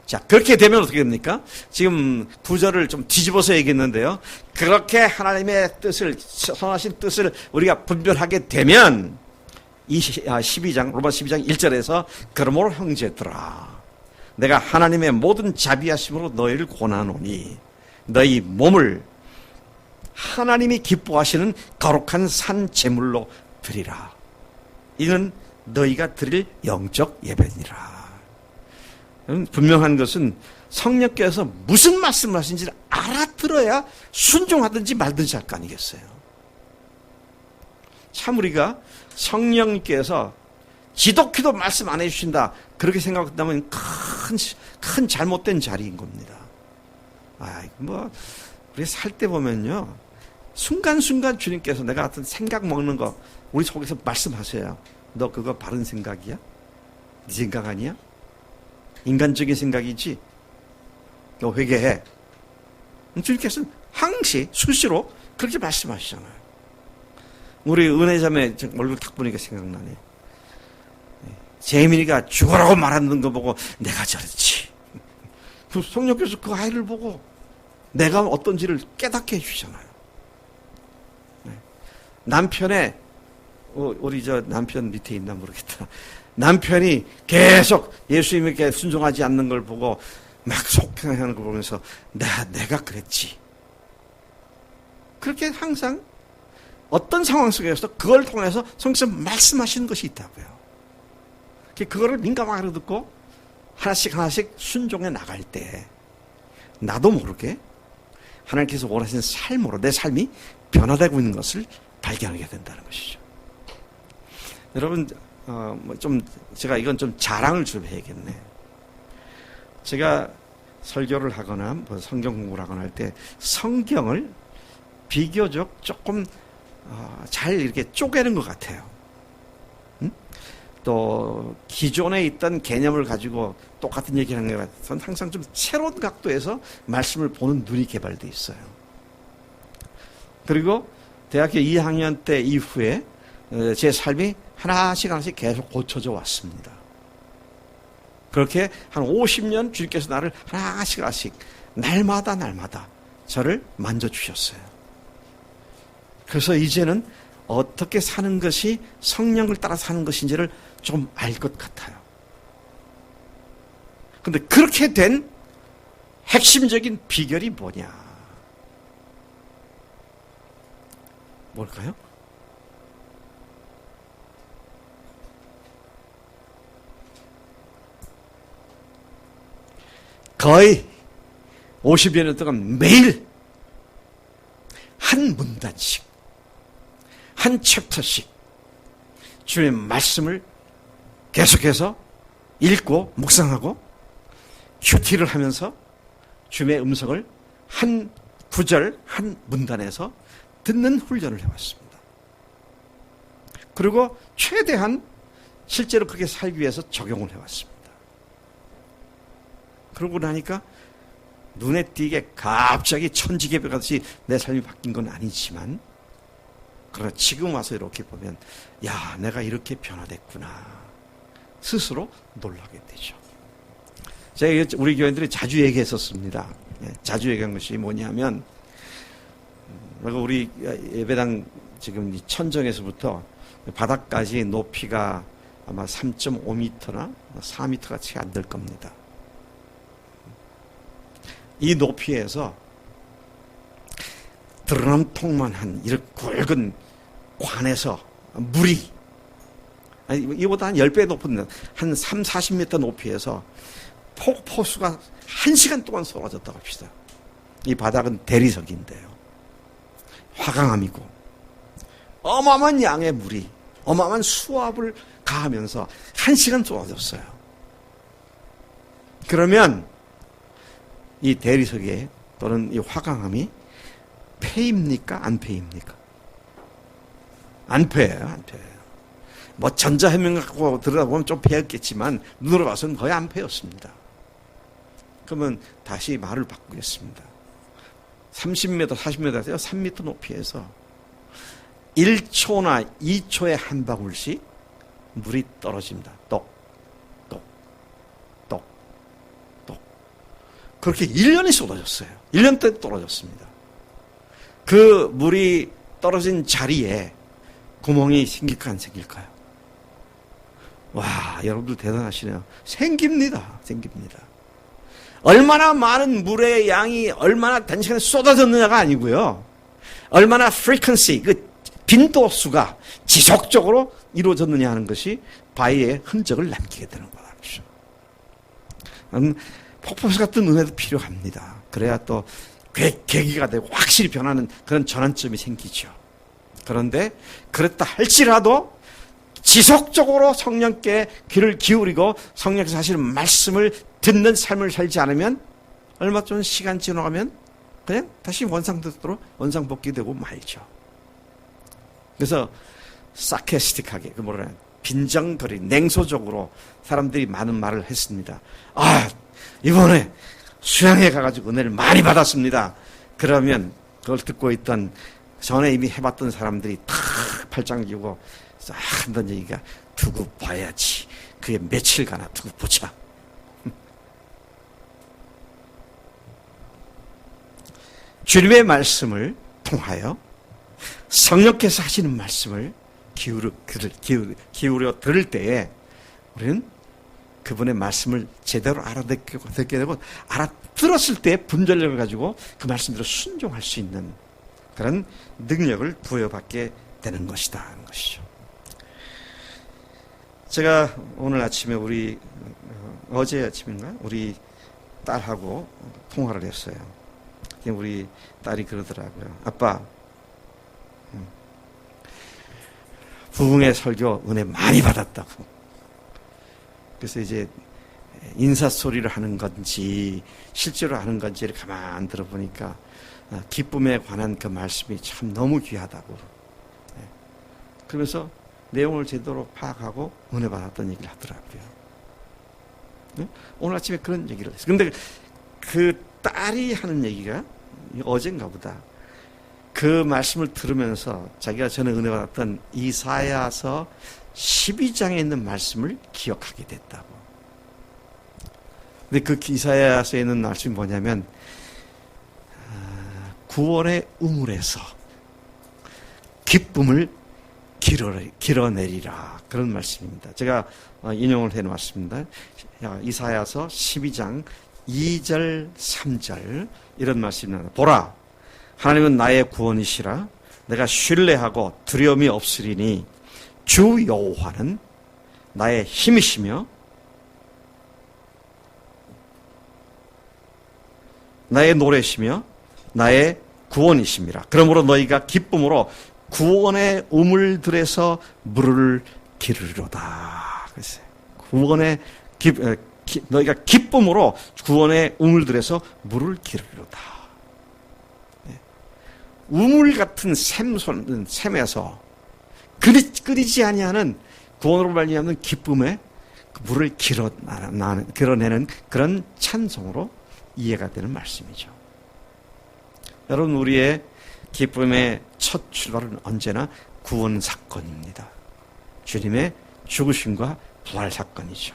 S1: 자, 그렇게 되면 어떻게 됩니까? 지금 구절을 좀 뒤집어서 얘기했는데요. 그렇게 하나님의 뜻을, 선하신 뜻을 우리가 분별하게 되면 이 12장, 로마 12장 1절에서 그러므로 형제들아, 내가 하나님의 모든 자비하심으로 너희를 권하노니 너희 몸을 하나님이 기뻐하시는 거룩한 산 제물로 드리라. 이는 너희가 드릴 영적 예배니라. 분명한 것은 성령께서 무슨 말씀을 하신지를 알아들어야 순종하든지 말든지 할 거 아니겠어요. 참 우리가 성령께서 지독히도 말씀 안 해주신다. 그렇게 생각한다면 큰 잘못된 자리인 겁니다. 우리 살 때 보면요. 순간순간 주님께서 내가 어떤 생각 먹는 거 우리 속에서 말씀하세요. 너 그거 바른 생각이야? 네 생각 아니야? 인간적인 생각이지? 너 회개해. 주님께서 항시 수시로 그렇게 말씀하시잖아요. 우리 은혜자매 얼굴 딱 보니까 생각나네. 재민이가 죽으라고 말하는 거 보고 내가 저랬지. 그 성령께서 그 아이를 보고 내가 어떤지를 깨닫게 해주잖아요. 남편의 우리 저 남편 밑에 있나 모르겠다. 남편이 계속 예수님에게 순종하지 않는 걸 보고 막 속상해하는 걸 보면서 내가 그랬지. 그렇게 항상 어떤 상황 속에서 그걸 통해서 성경에서 말씀하시는 것이 있다고요. 그거를 민감하게 듣고 하나씩 순종해 나갈 때 나도 모르게 하나님께서 원하시는 삶으로 내 삶이 변화되고 있는 것을 발견하게 된다는 것이죠. 여러분, 제가 이건 좀 자랑을 좀 해야겠네. 제가 설교를 하거나 성경 공부를 하거나 할 때 성경을 비교적 조금 잘 이렇게 쪼개는 것 같아요. 또 기존에 있던 개념을 가지고 똑같은 얘기를 하는 것 같아서 항상 좀 새로운 각도에서 말씀을 보는 눈이 개발되어 있어요. 그리고 대학교 2학년 때 이후에 제 삶이 하나씩 계속 고쳐져 왔습니다. 그렇게 한 50년 주님께서 나를 하나씩 날마다 저를 만져주셨어요. 그래서 이제는 어떻게 사는 것이 성령을 따라 사는 것인지를 좀 알 것 같아요. 그런데 그렇게 된 핵심적인 비결이 뭐냐? 뭘까요? 거의 50여 년 동안 매일 한 문단씩, 한 챕터씩 주님의 말씀을 계속해서 읽고 묵상하고 큐티를 하면서 주님의 음성을 한 구절, 한 문단에서 듣는 훈련을 해왔습니다. 그리고 최대한 실제로 그렇게 살기 위해서 적용을 해왔습니다. 그러고 나니까 눈에 띄게 갑자기 천지개벽 같이 내 삶이 바뀐 건 아니지만, 그러나 지금 와서 이렇게 보면 내가 이렇게 변화됐구나 스스로 놀라게 되죠. 제가 우리 교인들이 자주 얘기했었습니다. 자주 얘기한 것이 뭐냐면, 우리 예배당 지금 천정에서부터 바닥까지 높이가 아마 3.5m나 4m가 채 안 될 겁니다. 이 높이에서 드럼통만 한 이렇게 굵은 관에서 물이, 이보다 한 10배 높은 한 3, 40m 높이에서 폭포수가 1시간 동안 쏟아졌다고 합시다. 이 바닥은 대리석인데요. 화강암이고 어마어마한 양의 물이 어마어마한 수압을 가하면서 1시간 쏟아졌어요. 그러면 이 대리석에 또는 이 화강암이 폐입니까? 안 폐입니까? 안 폐예요. 안 폐예요. 뭐 전자해명 갖고 들여다보면 좀 폐였겠지만 눈으로 봐서는 거의 안 폐였습니다. 그러면 다시 말을 바꾸겠습니다. 30m, 40m에서 3m 높이에서 1초나 2초에 한 방울씩 물이 떨어집니다. 똑, 똑, 똑, 똑. 그렇게 1년이 쏟아졌어요. 1년 때 떨어졌습니다. 그 물이 떨어진 자리에 구멍이 생길까 안 생길까요? 와, 여러분들 대단하시네요. 생깁니다. 얼마나 많은 물의 양이 얼마나 단시간에 쏟아졌느냐가 아니고요. 얼마나 frequency, 그 빈도수가 지속적으로 이루어졌느냐 하는 것이 바위에 흔적을 남기게 되는 거다. 폭포수 같은 은혜도 필요합니다. 그래야 또 계기가 되고 확실히 변하는 그런 전환점이 생기죠. 그런데 그렇다 할지라도 지속적으로 성령께 귀를 기울이고 성령께서 하시는 말씀을 듣는 삶을 살지 않으면 얼마 좀 시간 지나가면 그냥 다시 원상태로 원상복귀되고 말죠. 그래서 사케스틱하게 그 뭐라 빈정거리 냉소적으로 사람들이 많은 말을 했습니다. 아, 이번에 수양회 가가지고 은혜를 많이 받았습니다. 그러면 그걸 듣고 있던 전에 이미 해봤던 사람들이 탁 팔짱 끼고 한다는 얘기가 두고 봐야지. 그게 며칠가나 두고 보자. 주님의 말씀을 통하여 성령께서 하시는 말씀을 기울여 들을 때에 우리는 그분의 말씀을 제대로 알아듣게 되고 알아들었을 때 분별력을 가지고 그 말씀대로 순종할 수 있는 그런 능력을 부여받게 되는 것이다 하는 것이죠. 제가 오늘 아침에 어제 아침인가 우리 딸하고 통화를 했어요. 우리 딸이 그러더라고요. 아빠, 부흥의 설교 은혜 많이 받았다고. 그래서 이제 인사소리를 하는 건지 실제로 하는 건지를 가만 들어보니까 기쁨에 관한 그 말씀이 참 너무 귀하다고. 그러면서 내용을 제대로 파악하고 은혜 받았던 얘기를 하더라고요. 오늘 아침에 그런 얘기를 했어요. 근데 그 딸이 하는 얘기가 어젠가 보다. 그 말씀을 들으면서 자기가 전에 은혜 받았던 이사야서 12장에 있는 말씀을 기억하게 됐다고. 근데 그 이사야서에 있는 말씀이 뭐냐면 구원의 우물에서 기쁨을 길어내리라. 그런 말씀입니다. 제가 인용을 해놓았습니다. 이사야서 12장 2절 3절 이런 말씀입니다. 보라, 하나님은 나의 구원이시라. 내가 신뢰하고 두려움이 없으리니 주 여호와는 나의 힘이시며 나의 노래시며 나의 구원이십니다. 그러므로 너희가 기쁨으로 구원의 우물들에서 물을 기르리로다. 그랬어요. 너희가 기쁨으로 구원의 우물들에서 물을 기르리로다. 네. 우물 같은 샘에서 끓이지 아니하는 구원으로 말미암는 기쁨의 물을 길어내는 그런 찬송으로 이해가 되는 말씀이죠. 여러분, 우리의 기쁨의 첫 출발은 언제나 구원 사건입니다. 주님의 죽으심과 부활 사건이죠.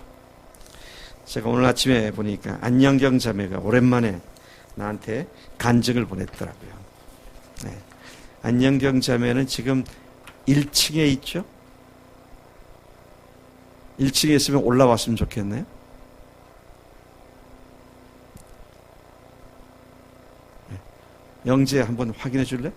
S1: 제가 오늘 아침에 보니까 안영경 자매가 오랜만에 나한테 간증을 보냈더라고요. 네. 안영경 자매는 지금 1층에 있죠? 1층에 있으면 올라왔으면 좋겠네요. 네. 영재 한번 확인해 줄래?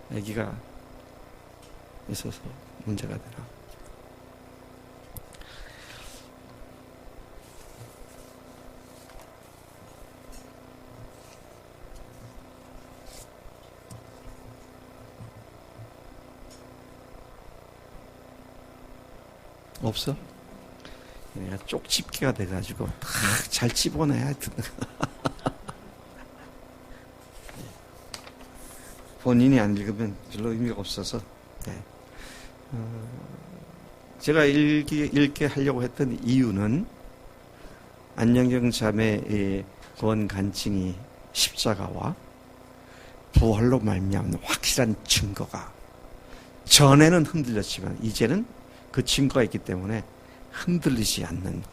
S1: 아기가 있어서 문제가 되나? 없어? 얘가 쪽집게가 돼가지고 잘 집어내야 하여튼. 본인이 안 읽으면 별로 의미가 없어서. 네. 제가 읽게 하려고 했던 이유는 안영경 자매의 구원 간증이 십자가와 부활로 말미암는 확실한 증거가 전에는 흔들렸지만 이제는 그 증거가 있기 때문에 흔들리지 않는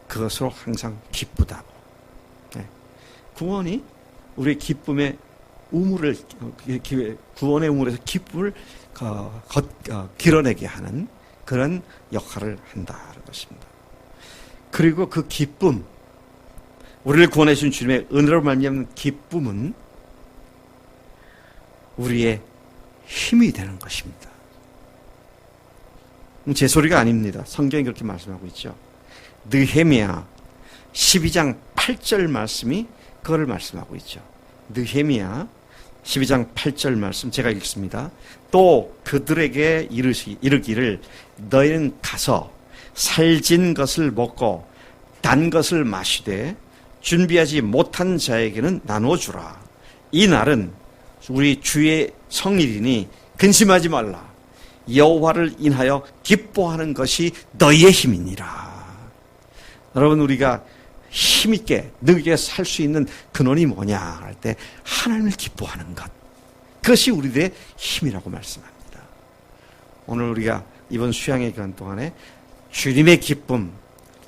S1: 그것으로 항상 기쁘다고. 네. 구원이 우리의 기쁨의 우물을, 구원의 우물에서 기쁨을 길어내게 하는 그런 역할을 한다는 것입니다. 그리고 그 기쁨, 우리를 구원해 주신 주님의 은혜로 말미암는 기쁨은 우리의 힘이 되는 것입니다. 제 소리가 아닙니다. 성경이 그렇게 말씀하고 있죠. 느헤미야 12장 8절 말씀이 그거를 말씀하고 있죠. 느헤미야 12장 8절 말씀 제가 읽습니다. 또 그들에게 이르기를 너희는 가서 살진 것을 먹고 단 것을 마시되 준비하지 못한 자에게는 나눠주라. 이 날은 우리 주의 성일이니 근심하지 말라. 여호와를 인하여 기뻐하는 것이 너희의 힘이니라. 여러분, 우리가 힘있게 능하게 살 수 있는 근원이 뭐냐 할 때 하나님을 기뻐하는 것, 그것이 우리들의 힘이라고 말씀합니다. 오늘 우리가 이번 수양의 기간 동안에 주님의 기쁨,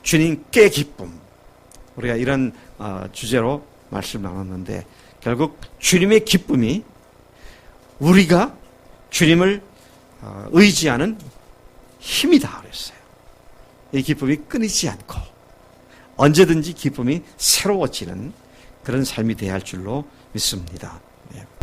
S1: 주님께 기쁨, 우리가 이런 주제로 말씀 나눴는데 결국 주님의 기쁨이 우리가 주님을 의지하는 힘이다 그랬어요. 이 기쁨이 끊이지 않고 언제든지 기쁨이 새로워지는 그런 삶이 되어야 할 줄로 믿습니다.